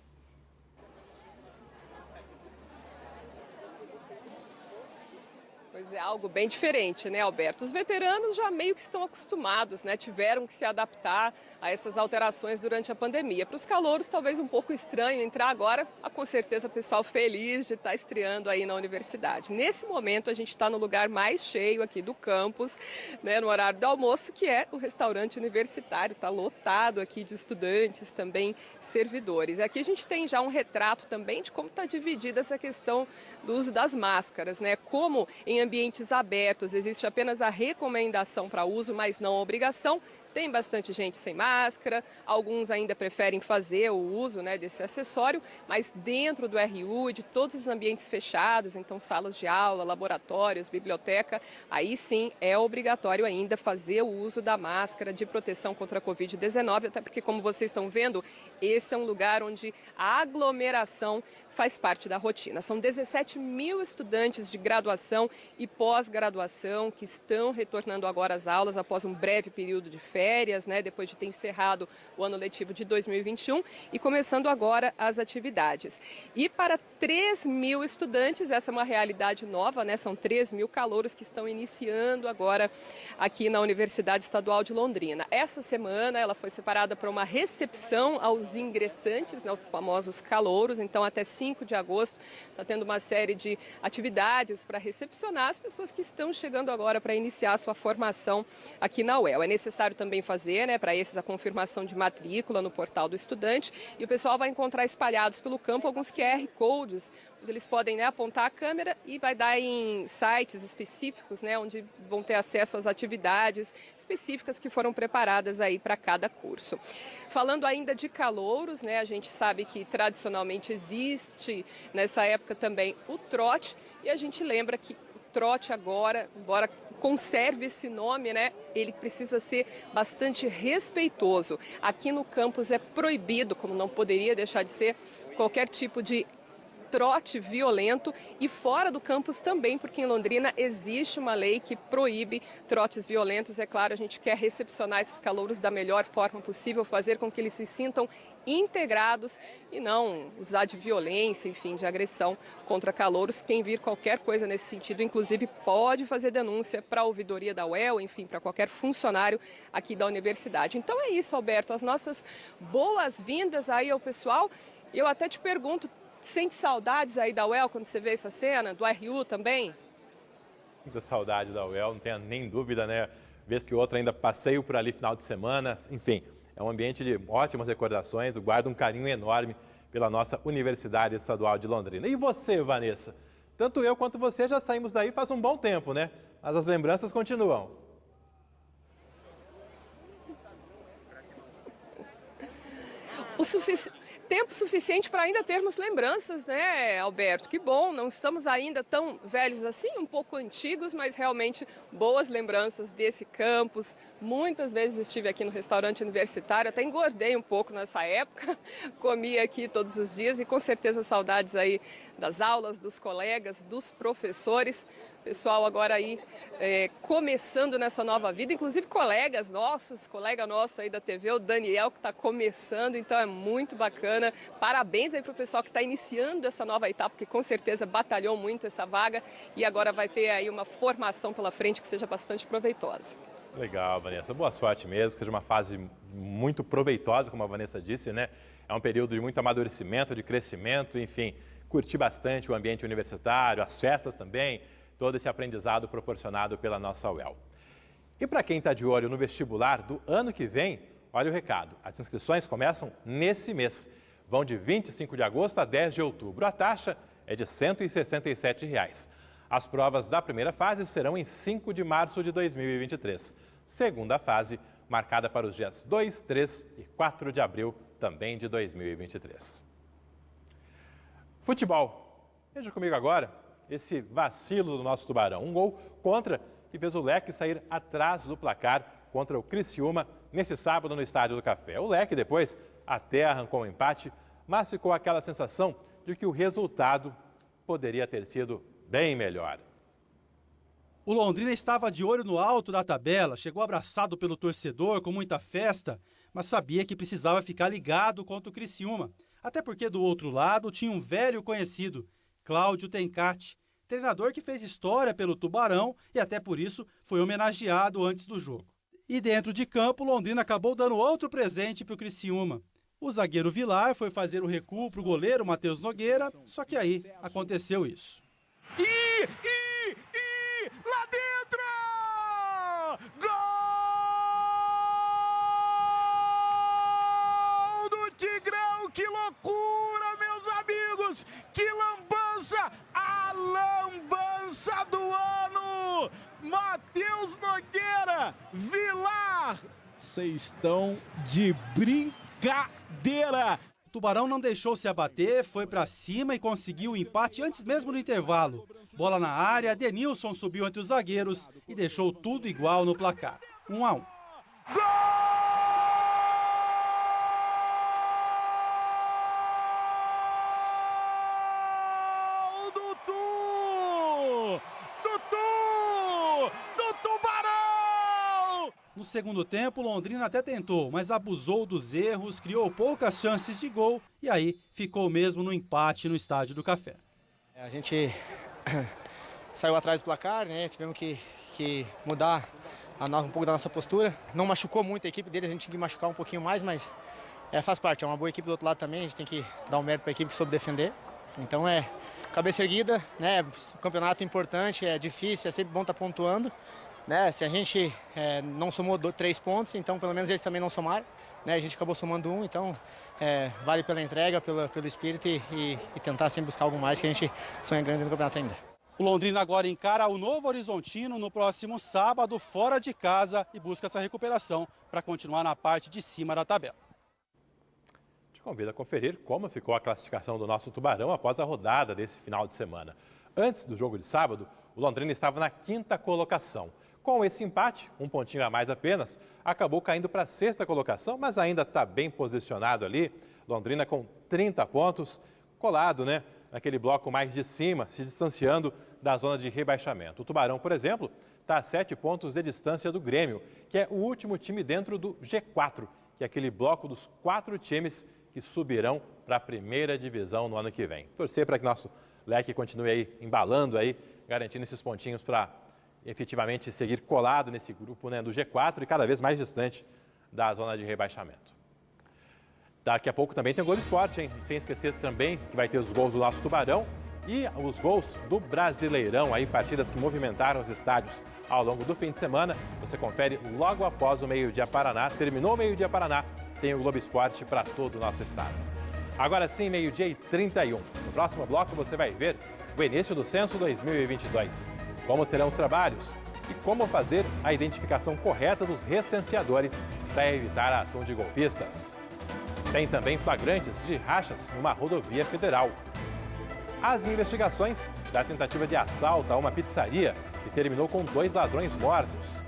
Pois é, algo bem diferente, né, Alberto? Os veteranos já meio que estão acostumados, né? Tiveram que se adaptar a essas alterações durante a pandemia. Para os calouros, talvez um pouco estranho entrar agora, com certeza o pessoal feliz de estar estreando aí na universidade. Nesse momento, a gente está no lugar mais cheio aqui do campus, né, no horário do almoço, que é o restaurante universitário. Está lotado aqui de estudantes, também servidores. Aqui a gente tem já um retrato também de como está dividida essa questão do uso das máscaras, né? Como em ambientes abertos existe apenas a recomendação para uso, mas não a obrigação. Tem bastante gente sem máscara, alguns ainda preferem fazer o uso, né, desse acessório, mas dentro do RU, de todos os ambientes fechados, então salas de aula, laboratórios, biblioteca, aí sim é obrigatório ainda fazer o uso da máscara de proteção contra a Covid-19, até porque, como vocês estão vendo, esse é um lugar onde a aglomeração faz parte da rotina. São 17 mil estudantes de graduação e pós-graduação que estão retornando agora às aulas após um breve período de férias. férias, né, depois de ter encerrado o ano letivo de 2021 e começando agora as atividades. E para 3.000 estudantes, essa é uma realidade nova, né, são 3.000 calouros que estão iniciando agora aqui na Universidade Estadual de Londrina. Essa semana ela foi separada para uma recepção aos ingressantes, né, os famosos calouros, então até 5 de agosto está tendo uma série de atividades para recepcionar as pessoas que estão chegando agora para iniciar a sua formação aqui na UEL. É necessário também fazer, né, para esses a confirmação de matrícula no portal do estudante e o pessoal vai encontrar espalhados pelo campo alguns QR Codes, onde eles podem, né, apontar a câmera e vai dar em sites específicos, né, onde vão ter acesso às atividades específicas que foram preparadas aí para cada curso. Falando ainda de calouros, né, a gente sabe que tradicionalmente existe nessa época também o trote e a gente lembra que o trote agora, embora conserve esse nome, né, ele precisa ser bastante respeitoso. Aqui no campus é proibido, como não poderia deixar de ser, qualquer tipo de trote violento e fora do campus também, porque em Londrina existe uma lei que proíbe trotes violentos. É claro, a gente quer recepcionar esses calouros da melhor forma possível, fazer com que eles se sintam integrados e não usar de violência, enfim, de agressão contra calouros. Quem vir qualquer coisa nesse sentido, inclusive, pode fazer denúncia para a ouvidoria da UEL, enfim, para qualquer funcionário aqui da universidade. Então é isso, Alberto, as nossas boas-vindas aí ao pessoal. Eu até te pergunto, sente saudades aí da UEL quando você vê essa cena, do RU também? Muita saudade da UEL, não tenha nem dúvida, né? Vez que outra ainda passeio por ali final de semana, enfim. É um ambiente de ótimas recordações, eu guardo um carinho enorme pela nossa Universidade Estadual de Londrina. E você, Vanessa? Tanto eu quanto você já saímos daí faz um bom tempo, né? Mas as lembranças continuam. Tempo suficiente para ainda termos lembranças, né, Alberto? Que bom, não estamos ainda tão velhos assim, um pouco antigos, mas realmente boas lembranças desse campus. Muitas vezes estive aqui no restaurante universitário, até engordei um pouco nessa época, comia aqui todos os dias e com certeza saudades aí das aulas, dos colegas, dos professores. Pessoal agora aí começando nessa nova vida, inclusive colegas nossos, colega nosso aí da TV, o Daniel, que está começando, então é muito bacana. Parabéns aí para o pessoal que está iniciando essa nova etapa, que com certeza batalhou muito essa vaga e agora vai ter aí uma formação pela frente que seja bastante proveitosa. Legal, Vanessa. Boa sorte mesmo, que seja uma fase muito proveitosa, como a Vanessa disse, né? É um período de muito amadurecimento, de crescimento, enfim, curtir bastante o ambiente universitário, as festas também, todo esse aprendizado proporcionado pela nossa UEL. E para quem está de olho no vestibular do ano que vem, olha o recado. As inscrições começam nesse mês. Vão de 25 de agosto a 10 de outubro. A taxa é de R$ 167. As provas da primeira fase serão em 5 de março de 2023. Segunda fase, marcada para os dias 2, 3 e 4 de abril, também de 2023. Futebol. Veja comigo agora esse vacilo do nosso Tubarão. Um gol contra que fez o Leque sair atrás do placar contra o Criciúma nesse sábado no Estádio do Café. O Leque depois até arrancou um empate, mas ficou aquela sensação de que o resultado poderia ter sido bem melhor. O Londrina estava de olho no alto da tabela, chegou abraçado pelo torcedor com muita festa, mas sabia que precisava ficar ligado contra o Criciúma. Até porque do outro lado tinha um velho conhecido, Cláudio Tencati, treinador que fez história pelo Tubarão e até por isso foi homenageado antes do jogo. E dentro de campo, Londrina acabou dando outro presente para o Criciúma. O zagueiro Vilar foi fazer o recuo para o goleiro Matheus Nogueira, só que aí aconteceu isso. Lá dentro! Gol do Tigrão! Que loucura, meus amigos! Que lambança! A lambança do ano! Matheus Nogueira, Vilar! Vocês estão de brincadeira! O Tubarão não deixou se abater, foi para cima e conseguiu o empate antes mesmo do intervalo. Bola na área, Denilson subiu entre os zagueiros e deixou tudo igual no placar. 1-1. Gol do Tubarão! No segundo tempo, Londrina até tentou, mas abusou dos erros, criou poucas chances de gol e aí ficou mesmo no empate no Estádio do Café. A gente saiu atrás do placar, né? Tivemos que mudar um pouco da nossa postura. Não machucou muito a equipe dele, a gente tinha que machucar um pouquinho mais, mas faz parte. É uma boa equipe do outro lado também, a gente tem que dar um mérito para a equipe que soube defender. Então cabeça erguida, né? Campeonato importante, é difícil, é sempre bom estar pontuando. Né? Se a gente não somou 3 pontos, então pelo menos eles também não somaram. Né? A gente acabou somando 1, então vale pela entrega, pelo espírito e tentar sempre buscar algo mais, que a gente sonha grande no campeonato ainda. O Londrina agora encara o Novo Horizontino no próximo sábado, fora de casa, e busca essa recuperação para continuar na parte de cima da tabela. Te convido a conferir como ficou a classificação do nosso Tubarão após a rodada desse final de semana. Antes do jogo de sábado, o Londrina estava na 5ª colocação. Com esse empate, um pontinho a mais apenas, acabou caindo para a 6ª colocação, mas ainda está bem posicionado ali. Londrina com 30 pontos, colado, né, naquele bloco mais de cima, se distanciando da zona de rebaixamento. O Tubarão, por exemplo, está a 7 pontos de distância do Grêmio, que é o último time dentro do G4, que é aquele bloco dos 4 times que subirão para a 1ª divisão no ano que vem. Torcer para que nosso leque continue aí embalando aí, garantindo esses pontinhos para efetivamente seguir colado nesse grupo, né, do G4 e cada vez mais distante da zona de rebaixamento. Daqui a pouco também tem o Globo Esporte, hein? Sem esquecer também que vai ter os gols do nosso Tubarão e os gols do Brasileirão, aí partidas que movimentaram os estádios ao longo do fim de semana. Você confere logo após o Meio-Dia Paraná. Terminou o Meio-Dia Paraná, tem o Globo Esporte para todo o nosso estado. Agora sim, 12h31. No próximo bloco você vai ver o início do Censo 2022. Como serão os trabalhos e como fazer a identificação correta dos recenseadores para evitar a ação de golpistas. Tem também flagrantes de rachas numa rodovia federal. As investigações da tentativa de assalto a uma pizzaria que terminou com 2 ladrões mortos.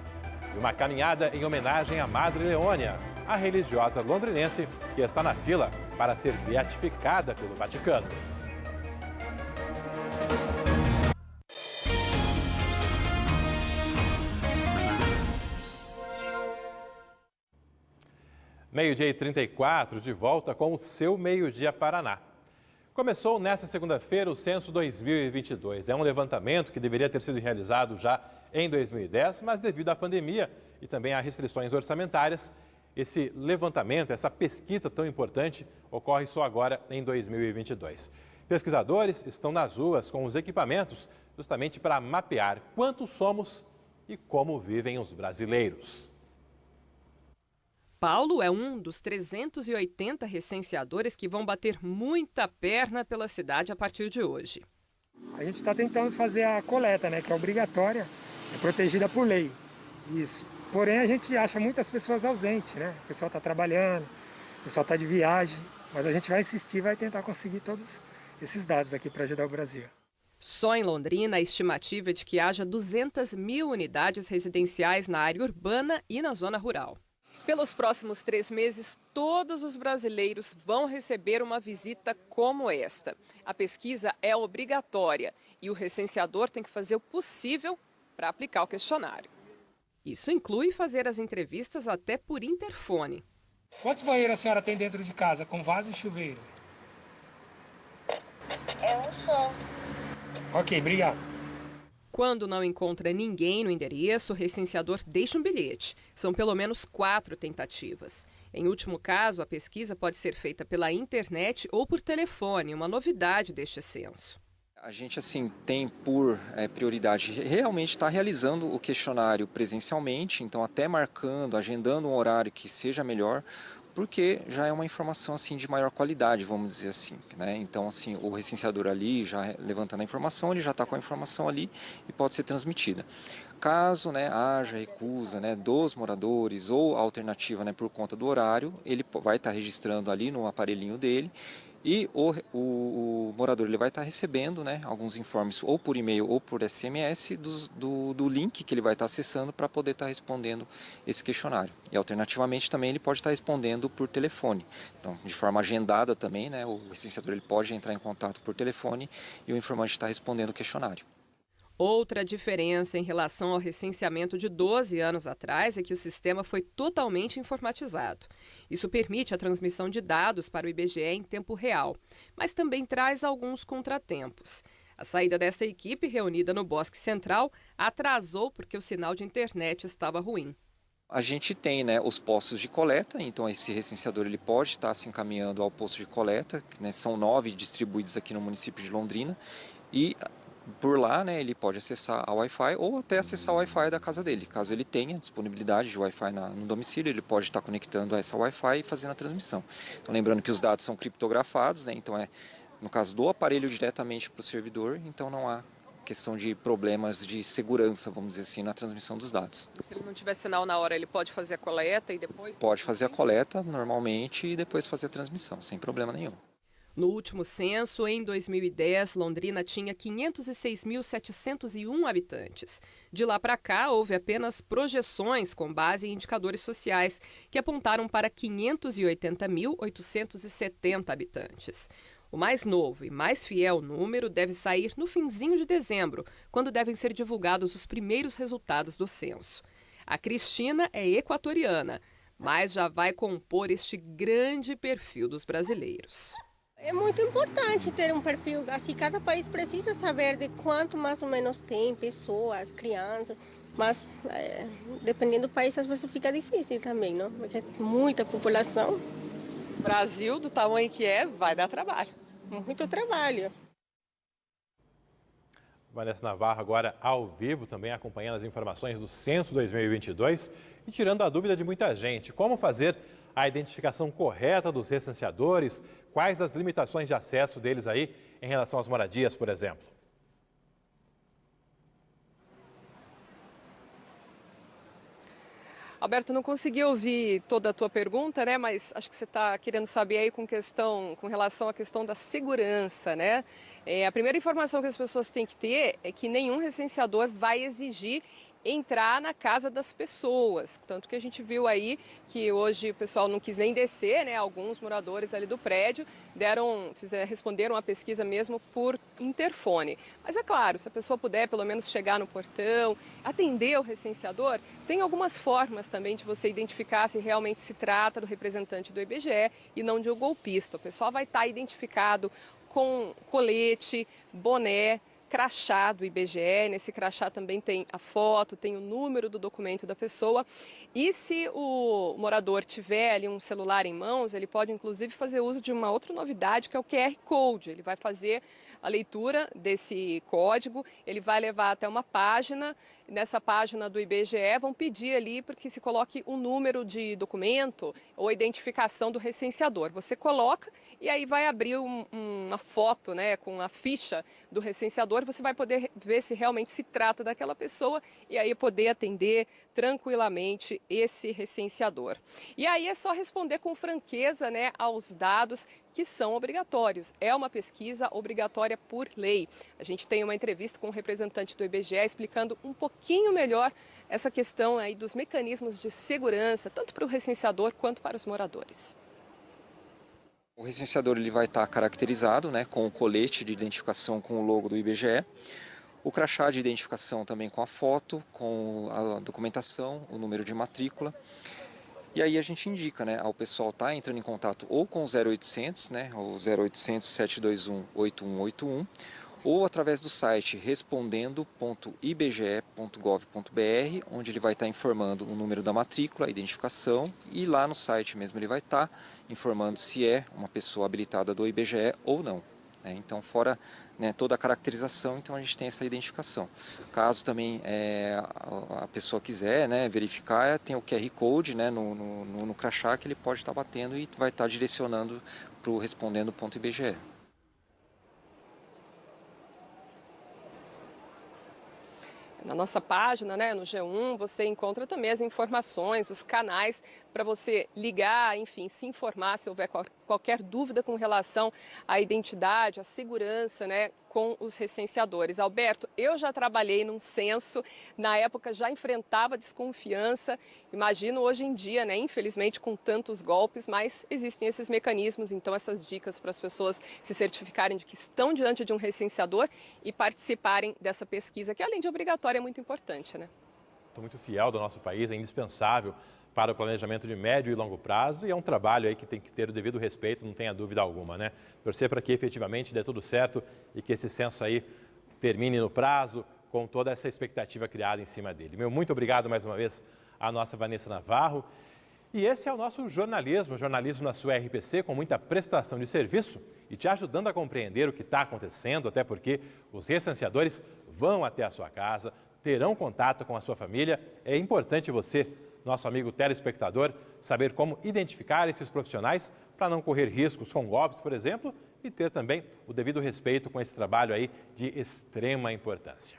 E uma caminhada em homenagem à Madre Leônia, a religiosa londrinense que está na fila para ser beatificada pelo Vaticano. Meio-dia e 34, de volta com o seu Meio-Dia Paraná. Começou nesta segunda-feira o Censo 2022. É um levantamento que deveria ter sido realizado já em 2010, mas devido à pandemia e também a restrições orçamentárias, esse levantamento, essa pesquisa tão importante, ocorre só agora em 2022. Pesquisadores estão nas ruas com os equipamentos justamente para mapear quantos somos e como vivem os brasileiros. Paulo é um dos 380 recenseadores que vão bater muita perna pela cidade a partir de hoje. A gente está tentando fazer a coleta, né, que é obrigatória, é protegida por lei. Isso. Porém, a gente acha muitas pessoas ausentes, né? O pessoal está trabalhando, o pessoal está de viagem, mas a gente vai insistir, vai tentar conseguir todos esses dados aqui para ajudar o Brasil. Só em Londrina, a estimativa é de que haja 200 mil unidades residenciais na área urbana e na zona rural. Pelos próximos 3 meses, todos os brasileiros vão receber uma visita como esta. A pesquisa é obrigatória e o recenseador tem que fazer o possível para aplicar o questionário. Isso inclui fazer as entrevistas até por interfone. Quantos banheiros a senhora tem dentro de casa, com vaso e chuveiro? É um só. Ok, obrigado. Quando não encontra ninguém no endereço, o recenseador deixa um bilhete. São pelo menos 4 tentativas. Em último caso, a pesquisa pode ser feita pela internet ou por telefone, uma novidade deste censo. A gente tem por prioridade realmente estar realizando o questionário presencialmente, então até marcando, agendando um horário que seja melhor, porque já é uma informação de maior qualidade, vamos dizer assim, né? Então o recenseador ali já levantando a informação, ele já está com a informação ali e pode ser transmitida. Caso haja recusa dos moradores ou alternativa por conta do horário, ele vai estar registrando ali no aparelhinho dele. E o morador ele vai estar recebendo alguns informes ou por e-mail ou por SMS do link que ele vai estar acessando para poder estar respondendo esse questionário. E alternativamente também ele pode estar respondendo por telefone. Então, de forma agendada também, o recenseador ele pode entrar em contato por telefone e o informante está respondendo o questionário. Outra diferença em relação ao recenseamento de 12 anos atrás é que o sistema foi totalmente informatizado. Isso permite a transmissão de dados para o IBGE em tempo real, mas também traz alguns contratempos. A saída dessa equipe, reunida no Bosque Central, atrasou porque o sinal de internet estava ruim. A gente tem, né, os postos de coleta, então esse recenseador ele pode estar se encaminhando ao posto de coleta, né, são 9 distribuídos aqui no município de Londrina, e por lá, né, ele pode acessar a Wi-Fi ou até acessar o Wi-Fi da casa dele. Caso ele tenha disponibilidade de Wi-Fi no domicílio, ele pode estar conectando a essa Wi-Fi e fazendo a transmissão. Então, lembrando que os dados são criptografados, né, então no caso do aparelho diretamente para o servidor, então não há questão de problemas de segurança, vamos dizer assim, na transmissão dos dados. Se ele não tiver sinal na hora, ele pode fazer a coleta e depois? Pode fazer a coleta normalmente e depois fazer a transmissão, sem problema nenhum. No último censo, em 2010, Londrina tinha 506.701 habitantes. De lá para cá, houve apenas projeções com base em indicadores sociais, que apontaram para 580.870 habitantes. O mais novo e mais fiel número deve sair no finzinho de dezembro, quando devem ser divulgados os primeiros resultados do censo. A Cristina é equatoriana, mas já vai compor este grande perfil dos brasileiros. É muito importante ter um perfil assim, cada país precisa saber de quanto mais ou menos tem pessoas, crianças, mas dependendo do país às vezes fica difícil também, não? Porque é muita população. Brasil, do tamanho que vai dar trabalho. Muito trabalho. Vanessa Navarro agora ao vivo, também acompanhando as informações do Censo 2022 e tirando a dúvida de muita gente. Como fazer a identificação correta dos recenseadores? Quais as limitações de acesso deles aí em relação às moradias, por exemplo? Alberto, não consegui ouvir toda a tua pergunta, né? Mas acho que você está querendo saber aí com relação à questão da segurança, né? A primeira informação que as pessoas têm que ter é que nenhum recenseador vai exigir entrar na casa das pessoas. Tanto que a gente viu aí que hoje o pessoal não quis nem descer, né? Alguns moradores ali do prédio responderam a pesquisa mesmo por interfone. Mas é claro, se a pessoa puder pelo menos chegar no portão, atender o recenseador, tem algumas formas também de você identificar se realmente se trata do representante do IBGE e não de um golpista. O pessoal vai estar identificado com colete, boné, crachá do IBGE. Nesse crachá também tem a foto, tem o número do documento da pessoa. E se o morador tiver ali um celular em mãos, ele pode inclusive fazer uso de uma outra novidade, que é o QR Code. Ele vai fazer a leitura desse código, ele vai levar até uma página. Nessa página do IBGE vão pedir ali para que se coloque um número de documento ou identificação do recenseador. Você coloca e aí vai abrir uma foto, né, com a ficha do recenseador. Você vai poder ver se realmente se trata daquela pessoa e aí poder atender tranquilamente esse recenseador. E aí é só responder com franqueza, né, aos dados que são obrigatórios. É uma pesquisa obrigatória por lei. A gente tem uma entrevista com um representante do IBGE explicando um pouquinho melhor essa questão aí dos mecanismos de segurança, tanto para o recenseador quanto para os moradores. O recenseador ele vai estar caracterizado, né, com o colete de identificação com o logo do IBGE, o crachá de identificação também com a foto, com a documentação, o número de matrícula. E aí a gente indica, né, ao pessoal estar entrando em contato ou com o 0800, né, o 0800 721 8181, ou através do site respondendo.ibge.gov.br, onde ele vai estar informando o número da matrícula, a identificação, e lá no site mesmo ele vai estar informando se é uma pessoa habilitada do IBGE ou não. Então, fora, né, toda a caracterização, então a gente tem essa identificação. Caso também a pessoa quiser, né, verificar, tem o QR Code, né, no crachá que ele pode estar batendo e vai estar direcionando para o respondendo.ibge. Na nossa página, né, no G1, você encontra também as informações, os canais para você ligar, enfim, se informar se houver qualquer dúvida com relação à identidade, à segurança, né, com os recenseadores. Alberto, eu já trabalhei num censo, na época já enfrentava desconfiança, imagino hoje em dia, né, infelizmente com tantos golpes, mas existem esses mecanismos, então essas dicas para as pessoas se certificarem de que estão diante de um recenseador e participarem dessa pesquisa, que além de obrigatória é muito importante, né? Muito fiel do nosso país, é indispensável para o planejamento de médio e longo prazo e é um trabalho aí que tem que ter o devido respeito, não tenha dúvida alguma, né? Torcer para que efetivamente dê tudo certo e que esse censo aí termine no prazo com toda essa expectativa criada em cima dele. Meu muito obrigado mais uma vez à nossa Vanessa Navarro. E esse é o nosso jornalismo na sua RPC, com muita prestação de serviço e te ajudando a compreender o que está acontecendo, até porque os recenseadores vão até a sua casa, terão contato com a sua família. É importante você, nosso amigo telespectador, saber como identificar esses profissionais para não correr riscos com golpes, por exemplo, e ter também o devido respeito com esse trabalho aí de extrema importância.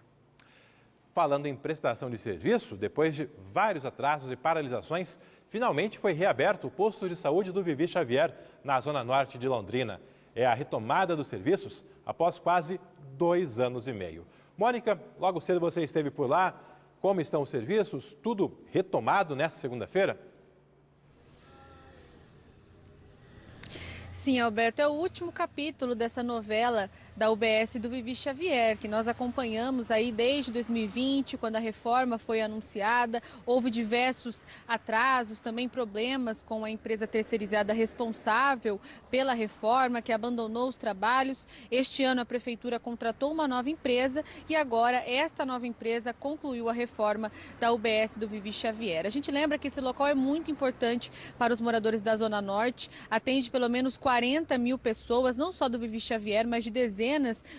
Falando em prestação de serviço, depois de vários atrasos e paralisações, finalmente foi reaberto o posto de saúde do Vivi Xavier, na zona norte de Londrina. É a retomada dos serviços após quase 2 anos e meio. Mônica, logo cedo você esteve por lá. Como estão os serviços? Tudo retomado nesta segunda-feira? Sim, Alberto, é o último capítulo dessa novela da UBS do Vivi Xavier, que nós acompanhamos aí desde 2020, quando a reforma foi anunciada. Houve diversos atrasos, também problemas com a empresa terceirizada responsável pela reforma, que abandonou os trabalhos. Este ano a prefeitura contratou uma nova empresa e agora esta nova empresa concluiu a reforma da UBS do Vivi Xavier. A gente lembra que esse local é muito importante para os moradores da Zona Norte, atende pelo menos 40 mil pessoas, não só do Vivi Xavier, mas de dezenas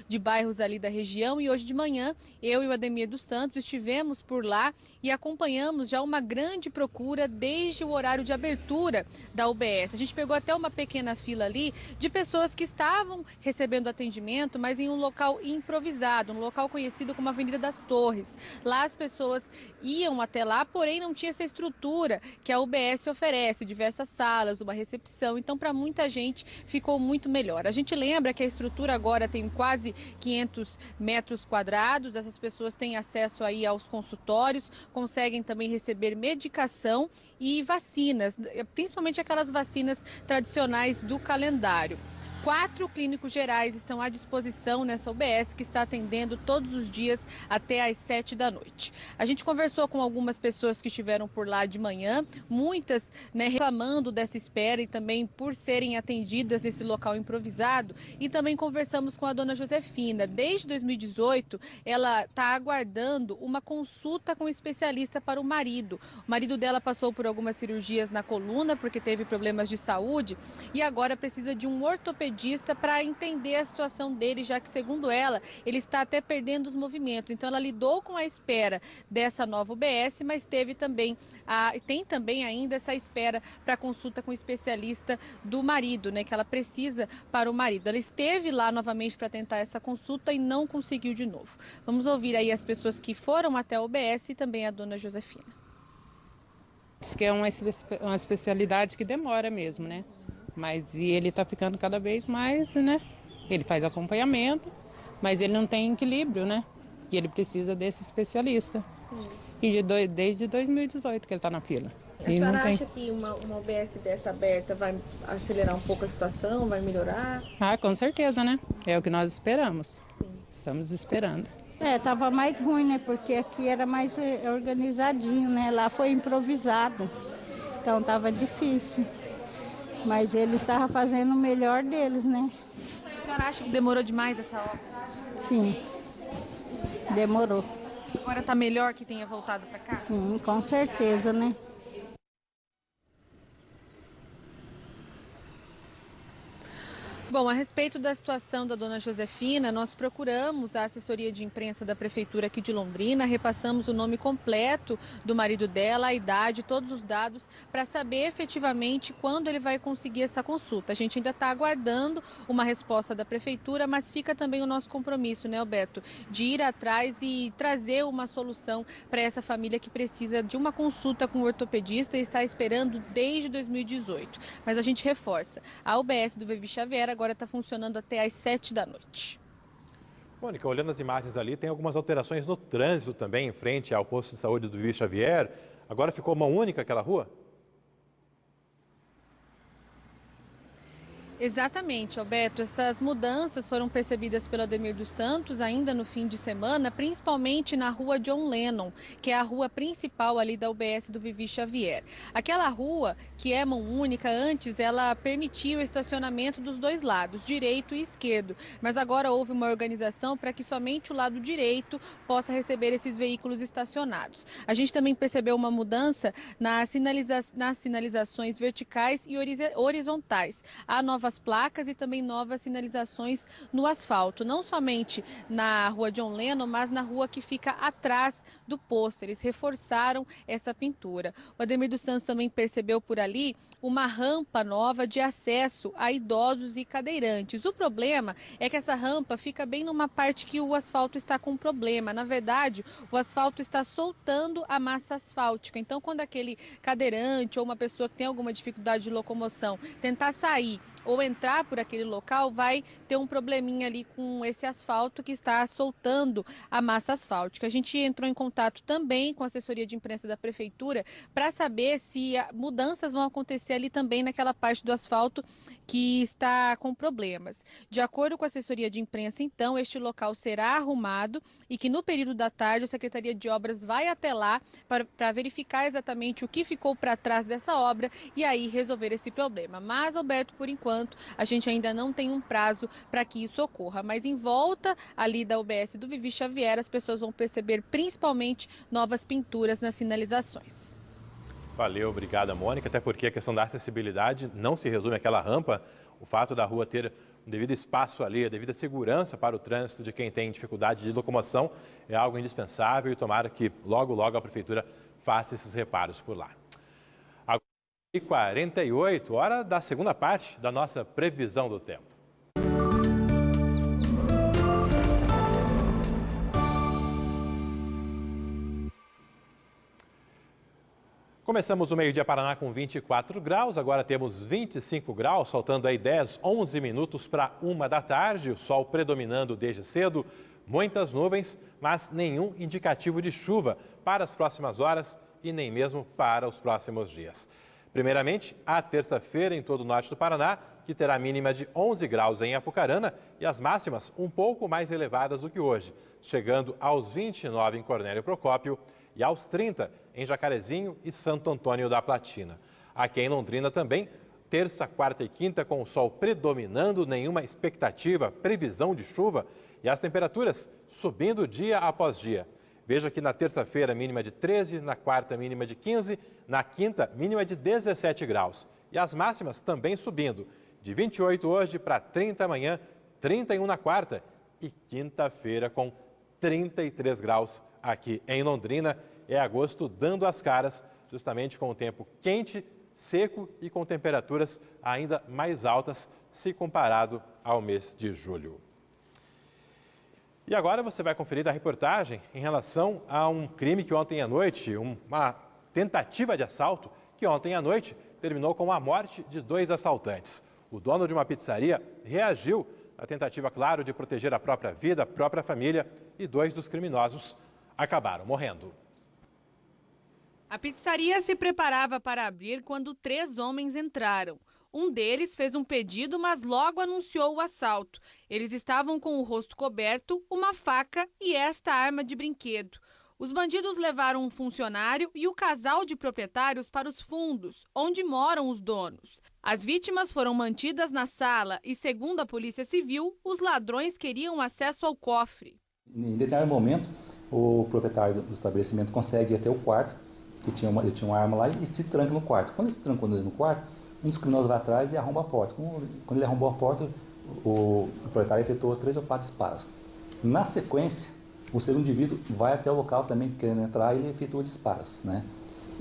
de bairros ali da região. E hoje de manhã, eu e o Ademir dos Santos estivemos por lá e acompanhamos já uma grande procura desde o horário de abertura da UBS. A gente pegou até uma pequena fila ali de pessoas que estavam recebendo atendimento, mas em um local improvisado, um local conhecido como Avenida das Torres. Lá as pessoas iam até lá, porém não tinha essa estrutura que a UBS oferece, diversas salas, uma recepção. Então, para muita gente, ficou muito melhor. A gente lembra que a estrutura agora tem quase 500 metros quadrados. Essas pessoas têm acesso aí aos consultórios, conseguem também receber medicação e vacinas, principalmente aquelas vacinas tradicionais do calendário. 4 clínicos gerais estão à disposição nessa UBS, que está atendendo todos os dias até às 7 da noite. A gente conversou com algumas pessoas que estiveram por lá de manhã, muitas, né, reclamando dessa espera e também por serem atendidas nesse local improvisado. E também conversamos com a dona Josefina. Desde 2018, ela está aguardando uma consulta com um especialista para o marido. O marido dela passou por algumas cirurgias na coluna porque teve problemas de saúde e agora precisa de um ortopedista para entender a situação dele, já que, segundo ela, ele está até perdendo os movimentos. Então, ela lidou com a espera dessa nova UBS, mas tem também ainda essa espera para consulta com o especialista do marido, né, que ela precisa para o marido. Ela esteve lá novamente para tentar essa consulta e não conseguiu de novo. Vamos ouvir aí as pessoas que foram até a UBS e também a dona Josefina. Diz que é uma especialidade que demora mesmo, né? Mas ele está ficando cada vez mais, né? Ele faz acompanhamento, mas ele não tem equilíbrio, né? E ele precisa desse especialista. Sim. E desde 2018 que ele está na fila. A senhora acha que uma UBS dessa aberta vai acelerar um pouco a situação, vai melhorar? Ah, com certeza, né? É o que nós esperamos. Sim. Estamos esperando. Tava mais ruim, né? Porque aqui era mais organizadinho, né? Lá foi improvisado. Então tava difícil. Mas eles estavam fazendo o melhor deles, né? A senhora acha que demorou demais essa obra? Sim, demorou. Agora está melhor que tenha voltado para cá? Sim, com certeza, né? Bom, a respeito da situação da dona Josefina, nós procuramos a assessoria de imprensa da Prefeitura aqui de Londrina, repassamos o nome completo do marido dela, a idade, todos os dados, para saber efetivamente quando ele vai conseguir essa consulta. A gente ainda está aguardando uma resposta da Prefeitura, mas fica também o nosso compromisso, né, Alberto, de ir atrás e trazer uma solução para essa família que precisa de uma consulta com o ortopedista e está esperando desde 2018. Mas a gente reforça, a UBS do Vivi Xavier agora está funcionando até às 7 da noite. Mônica, olhando as imagens ali, tem algumas alterações no trânsito também, em frente ao posto de saúde do Vivi Xavier. Agora ficou mão única aquela rua? Exatamente, Alberto. Essas mudanças foram percebidas pelo Ademir dos Santos ainda no fim de semana, principalmente na rua John Lennon, que é a rua principal ali da UBS do Vivi Xavier. Aquela rua, que é mão única, antes ela permitia o estacionamento dos dois lados, direito e esquerdo, mas agora houve uma organização para que somente o lado direito possa receber esses veículos estacionados. A gente também percebeu uma mudança nas sinalizações verticais e horizontais. Há novas placas e também novas sinalizações no asfalto, não somente na rua John Lennon, mas na rua que fica atrás do posto. Eles reforçaram essa pintura. O Ademir dos Santos também percebeu por ali uma rampa nova de acesso a idosos e cadeirantes. O problema é que essa rampa fica bem numa parte que o asfalto está com problema. Na verdade, o asfalto está soltando a massa asfáltica. Então, quando aquele cadeirante ou uma pessoa que tem alguma dificuldade de locomoção tentar sair ou entrar por aquele local, vai ter um probleminha ali com esse asfalto que está soltando a massa asfáltica. A gente entrou em contato também com a assessoria de imprensa da Prefeitura para saber se mudanças vão acontecer ali também naquela parte do asfalto que está com problemas. De acordo com a assessoria de imprensa, então, este local será arrumado e que no período da tarde a Secretaria de Obras vai até lá para verificar exatamente o que ficou para trás dessa obra e aí resolver esse problema. Mas, Alberto, por enquanto, a gente ainda não tem um prazo para que isso ocorra. Mas em volta ali da UBS do Vivi Xavier, as pessoas vão perceber principalmente novas pinturas nas sinalizações. Valeu, obrigada, Mônica. Até porque a questão da acessibilidade não se resume àquela rampa. O fato da rua ter um devido espaço ali, a devida segurança para o trânsito de quem tem dificuldade de locomoção é algo indispensável e tomara que logo, logo a Prefeitura faça esses reparos por lá. Agora, 48, hora da segunda parte da nossa previsão do tempo. Começamos o meio-dia Paraná com 24 graus, agora temos 25 graus, faltando aí 10, 11 minutos para 1 da tarde, o sol predominando desde cedo, muitas nuvens, mas nenhum indicativo de chuva para as próximas horas e nem mesmo para os próximos dias. Primeiramente, a terça-feira em todo o norte do Paraná, que terá mínima de 11 graus em Apucarana e as máximas um pouco mais elevadas do que hoje, chegando aos 29 em Cornélio Procópio e aos 30 em Jacarezinho e Santo Antônio da Platina. Aqui em Londrina também, terça, quarta e quinta com o sol predominando, nenhuma expectativa, previsão de chuva e as temperaturas subindo dia após dia. Veja que na terça-feira mínima de 13, na quarta mínima de 15, na quinta mínima de 17 graus. E as máximas também subindo, de 28 hoje para 30 amanhã, 31 na quarta e quinta-feira com 33 graus aqui em Londrina. É agosto dando as caras, justamente com o tempo quente, seco e com temperaturas ainda mais altas se comparado ao mês de julho. E agora você vai conferir a reportagem em relação a um crime que ontem à noite, uma tentativa de assalto que ontem à noite terminou com a morte de 2 assaltantes. O dono de uma pizzaria reagiu à tentativa, claro, de proteger a própria vida, a própria família e 2 dos criminosos acabaram morrendo. A pizzaria se preparava para abrir quando 3 homens entraram. Um deles fez um pedido, mas logo anunciou o assalto. Eles estavam com o rosto coberto, uma faca e esta arma de brinquedo. Os bandidos levaram um funcionário e o casal de proprietários para os fundos, onde moram os donos. As vítimas foram mantidas na sala e, segundo a Polícia Civil, os ladrões queriam acesso ao cofre. Em determinado momento, o proprietário do estabelecimento consegue ir até o quarto, que ele tinha uma arma lá, e se tranca no quarto. Quando ele se trancou no quarto, um dos criminosos vai atrás e arromba a porta. Quando ele arrombou a porta, o proprietário efetuou 3 ou 4 disparos. Na sequência, o segundo indivíduo vai até o local também querendo entrar e ele efetua disparos, né?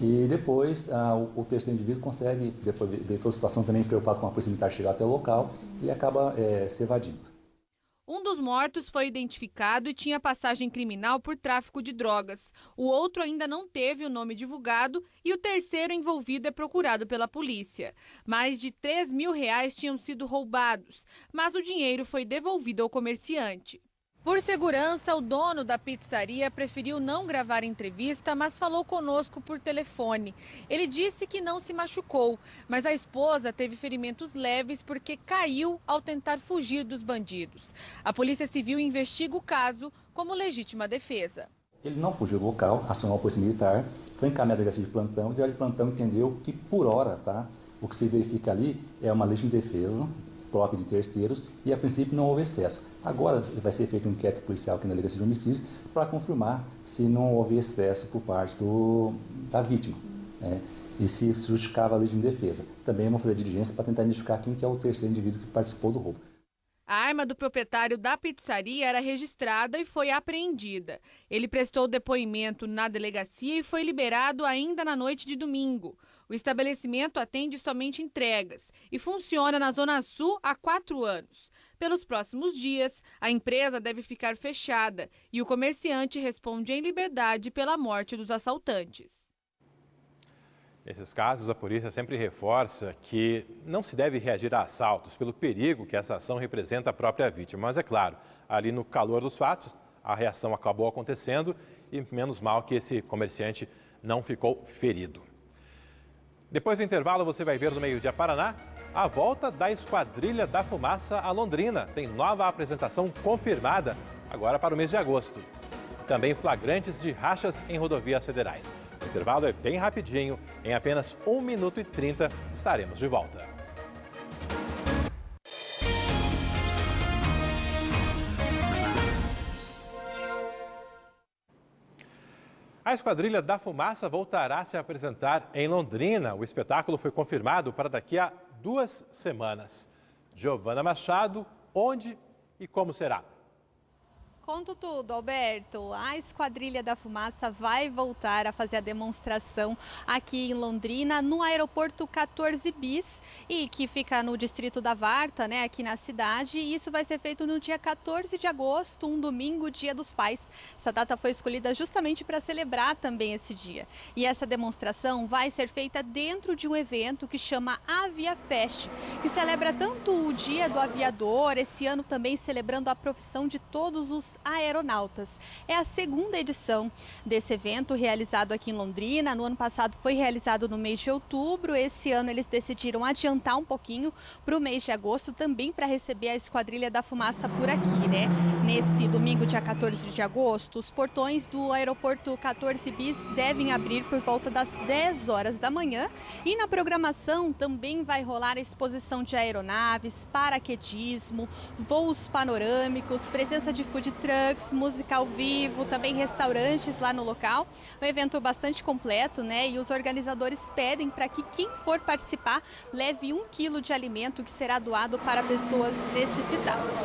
E depois o terceiro indivíduo consegue, depois ver toda a situação também preocupado com a polícia militar chegar até o local e acaba se evadindo. Um dos mortos foi identificado e tinha passagem criminal por tráfico de drogas. O outro ainda não teve o nome divulgado e o terceiro envolvido é procurado pela polícia. Mais de R$3 mil tinham sido roubados, mas o dinheiro foi devolvido ao comerciante. Por segurança, o dono da pizzaria preferiu não gravar entrevista, mas falou conosco por telefone. Ele disse que não se machucou, mas a esposa teve ferimentos leves porque caiu ao tentar fugir dos bandidos. A Polícia Civil investiga o caso como legítima defesa. Ele não fugiu do local, acionou a polícia militar, foi encaminhado à delegacia de plantão, e a delegacia de plantão entendeu que, por hora, o que se verifica ali é uma legítima defesa própria de terceiros e, a princípio, não houve excesso. Agora vai ser feito um inquérito policial aqui na delegacia de homicídios para confirmar se não houve excesso por parte da vítima, né? E se justificava a legítima defesa. Também vamos fazer diligência para tentar identificar quem que é o terceiro indivíduo que participou do roubo. A arma do proprietário da pizzaria era registrada e foi apreendida. Ele prestou depoimento na delegacia e foi liberado ainda na noite de domingo. O estabelecimento atende somente entregas e funciona na Zona Sul há 4 anos. Pelos próximos dias, a empresa deve ficar fechada e o comerciante responde em liberdade pela morte dos assaltantes. Nesses casos, a polícia sempre reforça que não se deve reagir a assaltos pelo perigo que essa ação representa à própria vítima. Mas é claro, ali no calor dos fatos, a reação acabou acontecendo e menos mal que esse comerciante não ficou ferido. Depois do intervalo, você vai ver no Meio-Dia Paraná a volta da Esquadrilha da Fumaça a Londrina. Tem nova apresentação confirmada agora para o mês de agosto. Também flagrantes de rachas em rodovias federais. O intervalo é bem rapidinho, em apenas 1 minuto e 30 estaremos de volta. A Esquadrilha da Fumaça voltará a se apresentar em Londrina. O espetáculo foi confirmado para daqui a 2 semanas. Giovana Machado, onde e como será? Conto tudo, Alberto. A Esquadrilha da Fumaça vai voltar a fazer a demonstração aqui em Londrina, no aeroporto 14 Bis, e que fica no distrito da Varta, né, aqui na cidade. E isso vai ser feito no dia 14 de agosto, um domingo, Dia dos Pais. Essa data foi escolhida justamente para celebrar também esse dia. E essa demonstração vai ser feita dentro de um evento que chama Aviafest, que celebra tanto o Dia do Aviador, esse ano também celebrando a profissão de todos os aeronautas. É a 2ª edição desse evento realizado aqui em Londrina. No ano passado foi realizado no mês de outubro. Esse ano eles decidiram adiantar um pouquinho para o mês de agosto, também para receber a Esquadrilha da Fumaça por aqui, né? Nesse domingo, dia 14 de agosto, os portões do aeroporto 14 Bis devem abrir por volta das 10 horas da manhã. E na programação também vai rolar a exposição de aeronaves, paraquedismo, voos panorâmicos, presença de food trucks, música ao vivo, também restaurantes lá no local. Um evento bastante completo, né? E os organizadores pedem para que quem for participar leve 1 quilo de alimento que será doado para pessoas necessitadas.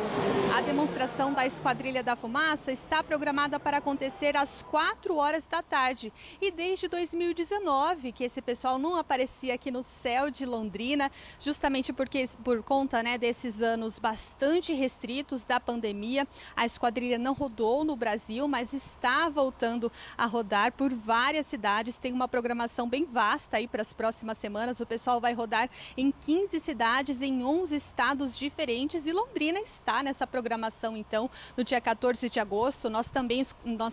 A demonstração da Esquadrilha da Fumaça está programada para acontecer às 4 horas da tarde. E desde 2019 que esse pessoal não aparecia aqui no céu de Londrina, justamente porque por conta, né, desses anos bastante restritos da pandemia, a Esquadrilha não rodou no Brasil, mas está voltando a rodar por várias cidades. Tem uma programação bem vasta aí para as próximas semanas. O pessoal vai rodar em 15 cidades, em 11 estados diferentes, e Londrina está nessa programação, então, no dia 14 de agosto. Nós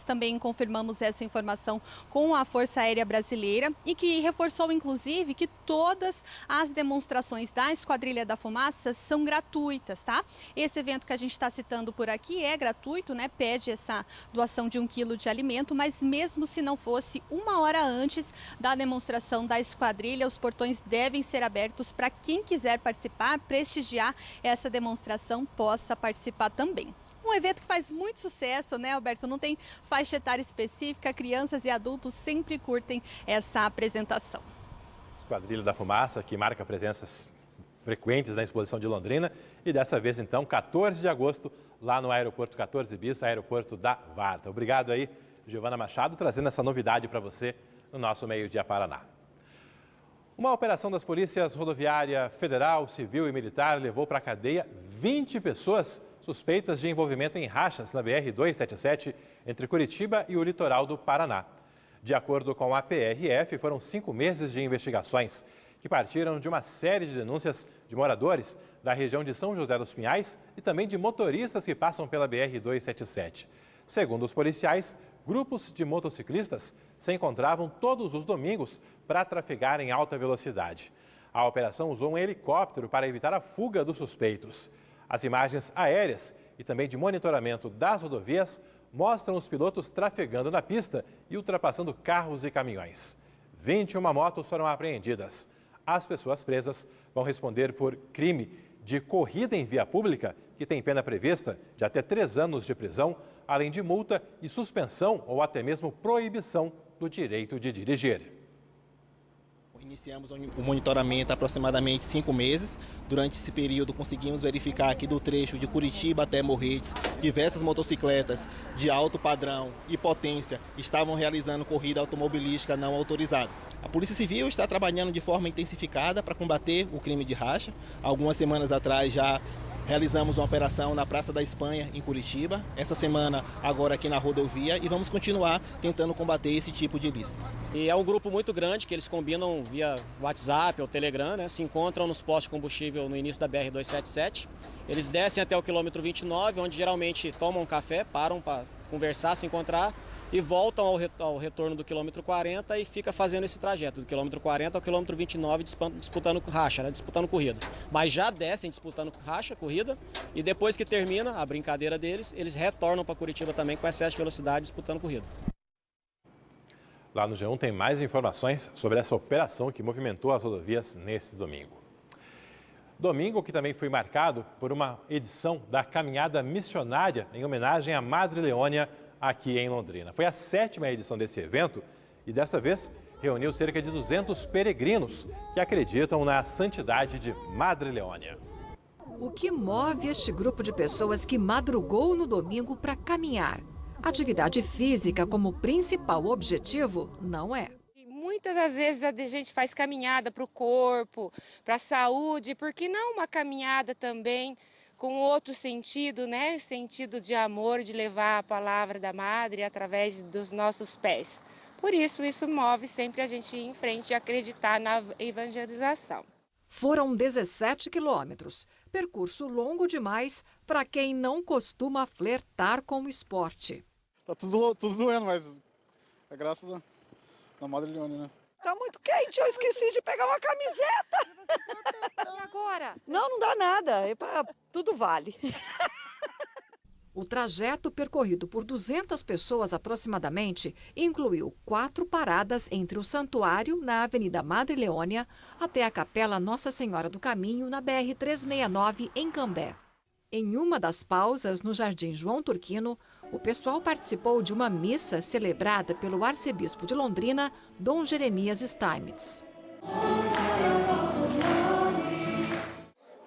também confirmamos essa informação com a Força Aérea Brasileira, e que reforçou, inclusive, que todas as demonstrações da Esquadrilha da Fumaça são gratuitas, tá? Esse evento que a gente está citando por aqui é gratuito, né? Pede essa doação de 1 quilo de alimento, mas mesmo se não fosse 1 hora antes da demonstração da Esquadrilha, os portões devem ser abertos para quem quiser participar, prestigiar essa demonstração, possa participar também. Um evento que faz muito sucesso, né, Alberto? Não tem faixa etária específica, crianças e adultos sempre curtem essa apresentação. Esquadrilha da Fumaça, que marca presenças frequentes na exposição de Londrina e dessa vez, então, 14 de agosto, lá no aeroporto 14 Bis, aeroporto da Varta. Obrigado aí, Giovana Machado, trazendo essa novidade para você no nosso Meio Dia Paraná. Uma operação das polícias rodoviária federal, civil e militar levou para a cadeia 20 pessoas suspeitas de envolvimento em rachas na BR-277 entre Curitiba e o litoral do Paraná. De acordo com a PRF, foram 5 meses de investigações que partiram de uma série de denúncias de moradores da região de São José dos Pinhais e também de motoristas que passam pela BR-277. Segundo os policiais, grupos de motociclistas se encontravam todos os domingos para trafegar em alta velocidade. A operação usou um helicóptero para evitar a fuga dos suspeitos. As imagens aéreas e também de monitoramento das rodovias mostram os pilotos trafegando na pista e ultrapassando carros e caminhões. 21 motos foram apreendidas. As pessoas presas vão responder por crime de corrida em via pública, que tem pena prevista de até 3 anos de prisão, além de multa e suspensão ou até mesmo proibição do direito de dirigir. Iniciamos o monitoramento há aproximadamente 5 meses. Durante esse período conseguimos verificar que do trecho de Curitiba até Morretes, diversas motocicletas de alto padrão e potência estavam realizando corrida automobilística não autorizada. A Polícia Civil está trabalhando de forma intensificada para combater o crime de racha. Algumas semanas atrás já realizamos uma operação na Praça da Espanha, em Curitiba. Essa semana, agora aqui na rodovia, e vamos continuar tentando combater esse tipo de ilícito. E é um grupo muito grande que eles combinam via WhatsApp ou Telegram, né? Se encontram nos postos de combustível no início da BR-277. Eles descem até o quilômetro 29, onde geralmente tomam um café, param para conversar, se encontrar, e voltam ao retorno do quilômetro 40 e fica fazendo esse trajeto, do quilômetro 40 ao quilômetro 29, disputando racha, né? Disputando corrida. Mas já descem disputando racha, corrida, e depois que termina a brincadeira deles, eles retornam para Curitiba também com excesso de velocidade, disputando corrida. Lá no G1 tem mais informações sobre essa operação que movimentou as rodovias nesse domingo. Domingo que também foi marcado por uma edição da Caminhada Missionária em homenagem à Madre Leônia, aqui em Londrina. Foi a 7ª edição desse evento e dessa vez reuniu cerca de 200 peregrinos que acreditam na santidade de Madre Leônia. O que move este grupo de pessoas que madrugou no domingo para caminhar? Atividade física como principal objetivo não é. Muitas das vezes a gente faz caminhada para o corpo, para a saúde, por que não uma caminhada também com outro sentido, né? Sentido de amor, de levar a palavra da Madre através dos nossos pés. Por isso move sempre a gente ir em frente e acreditar na evangelização. Foram 17 quilômetros, percurso longo demais para quem não costuma flertar com o esporte. Tá tudo doendo, mas é graças a Madre Leônia, né? Tá muito quente, eu esqueci de pegar uma camiseta. E agora? Não dá nada, tudo vale. O trajeto percorrido por 200 pessoas aproximadamente incluiu 4 paradas entre o santuário, na Avenida Madre Leônia, até a Capela Nossa Senhora do Caminho, na BR-369, em Cambé. Em uma das pausas, no Jardim João Turquino, o pessoal participou de uma missa celebrada pelo arcebispo de Londrina, Dom Jeremias Steinmetz.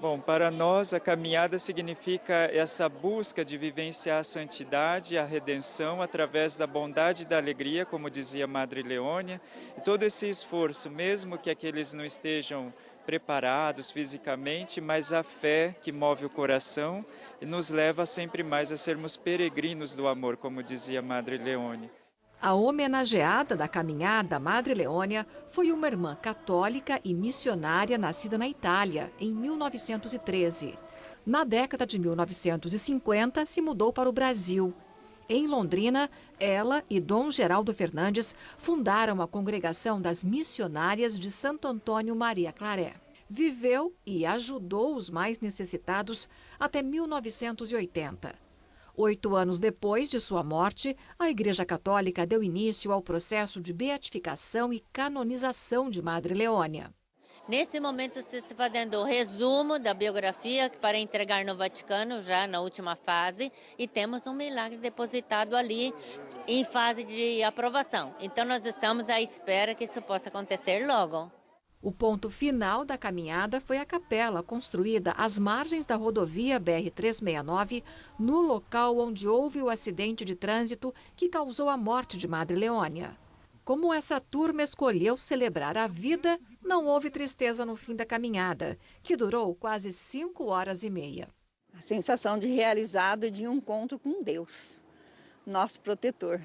Bom, para nós a caminhada significa essa busca de vivenciar a santidade, a redenção através da bondade e da alegria, como dizia Madre Leônia, e todo esse esforço, mesmo que aqueles não estejam preparados fisicamente, mas a fé que move o coração e nos leva sempre mais a sermos peregrinos do amor, como dizia Madre Leônia. A homenageada da caminhada Madre Leônia foi uma irmã católica e missionária nascida na Itália, em 1913. Na década de 1950, se mudou para o Brasil. Em Londrina, ela e Dom Geraldo Fernandes fundaram a Congregação das Missionárias de Santo Antônio Maria Claré. Viveu e ajudou os mais necessitados até 1980. 8 anos depois de sua morte, a Igreja Católica deu início ao processo de beatificação e canonização de Madre Leônia. Nesse momento, se está fazendo o resumo da biografia para entregar no Vaticano, já na última fase, e temos um milagre depositado ali em fase de aprovação. Então, nós estamos à espera que isso possa acontecer logo. O ponto final da caminhada foi a capela construída às margens da rodovia BR-369, no local onde houve o acidente de trânsito que causou a morte de Madre Leônia. Como essa turma escolheu celebrar a vida, não houve tristeza no fim da caminhada, que durou quase 5 horas e meia. A sensação de realizado e de um encontro com Deus, nosso protetor,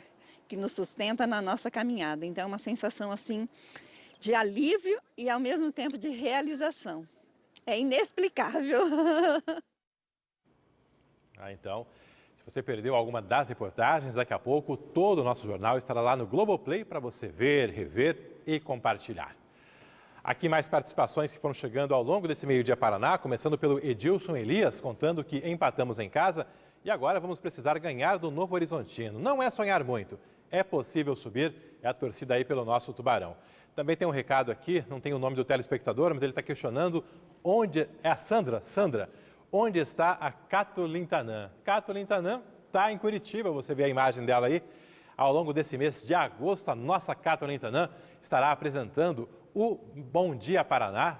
que nos sustenta na nossa caminhada. Então é uma sensação assim de alívio e ao mesmo tempo de realização. É inexplicável. Então, se você perdeu alguma das reportagens, daqui a pouco todo o nosso jornal estará lá no Globoplay para você ver, rever e compartilhar. Aqui mais participações que foram chegando ao longo desse meio-dia Paraná, começando pelo Edilson Elias, contando que empatamos em casa e agora vamos precisar ganhar do Novo Horizontino. Não é sonhar muito, é possível subir, é a torcida aí pelo nosso Tubarão. Também tem um recado aqui, não tem o nome do telespectador, mas ele está questionando onde é a Sandra. Sandra, onde está a Cato Lintanã? Cato Lintanã está em Curitiba, você vê a imagem dela aí. Ao longo desse mês de agosto, a nossa Cato Lintanã estará apresentando o Bom Dia Paraná,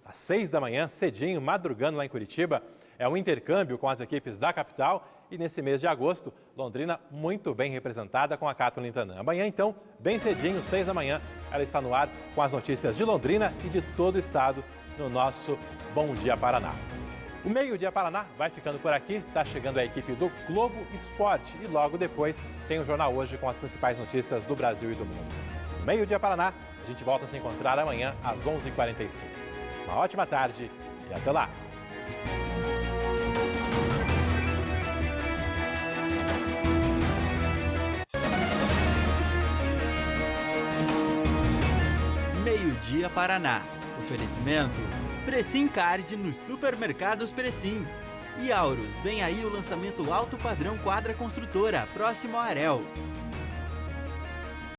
às 6 da manhã, cedinho, madrugando lá em Curitiba. É um intercâmbio com as equipes da capital e nesse mês de agosto, Londrina muito bem representada com a Cato Lintanã. Amanhã, então, bem cedinho, 6 da manhã, ela está no ar com as notícias de Londrina e de todo o estado no nosso Bom Dia Paraná. O Meio-Dia Paraná vai ficando por aqui, está chegando a equipe do Globo Esporte e logo depois tem o Jornal Hoje com as principais notícias do Brasil e do mundo. No Meio-Dia Paraná, a gente volta a se encontrar amanhã às 11h45. Uma ótima tarde e até lá! Meio-Dia Paraná. Oferecimento Precim Card nos supermercados Precim. E Aurus, vem aí o lançamento alto padrão Quadra Construtora, próximo ao Arel.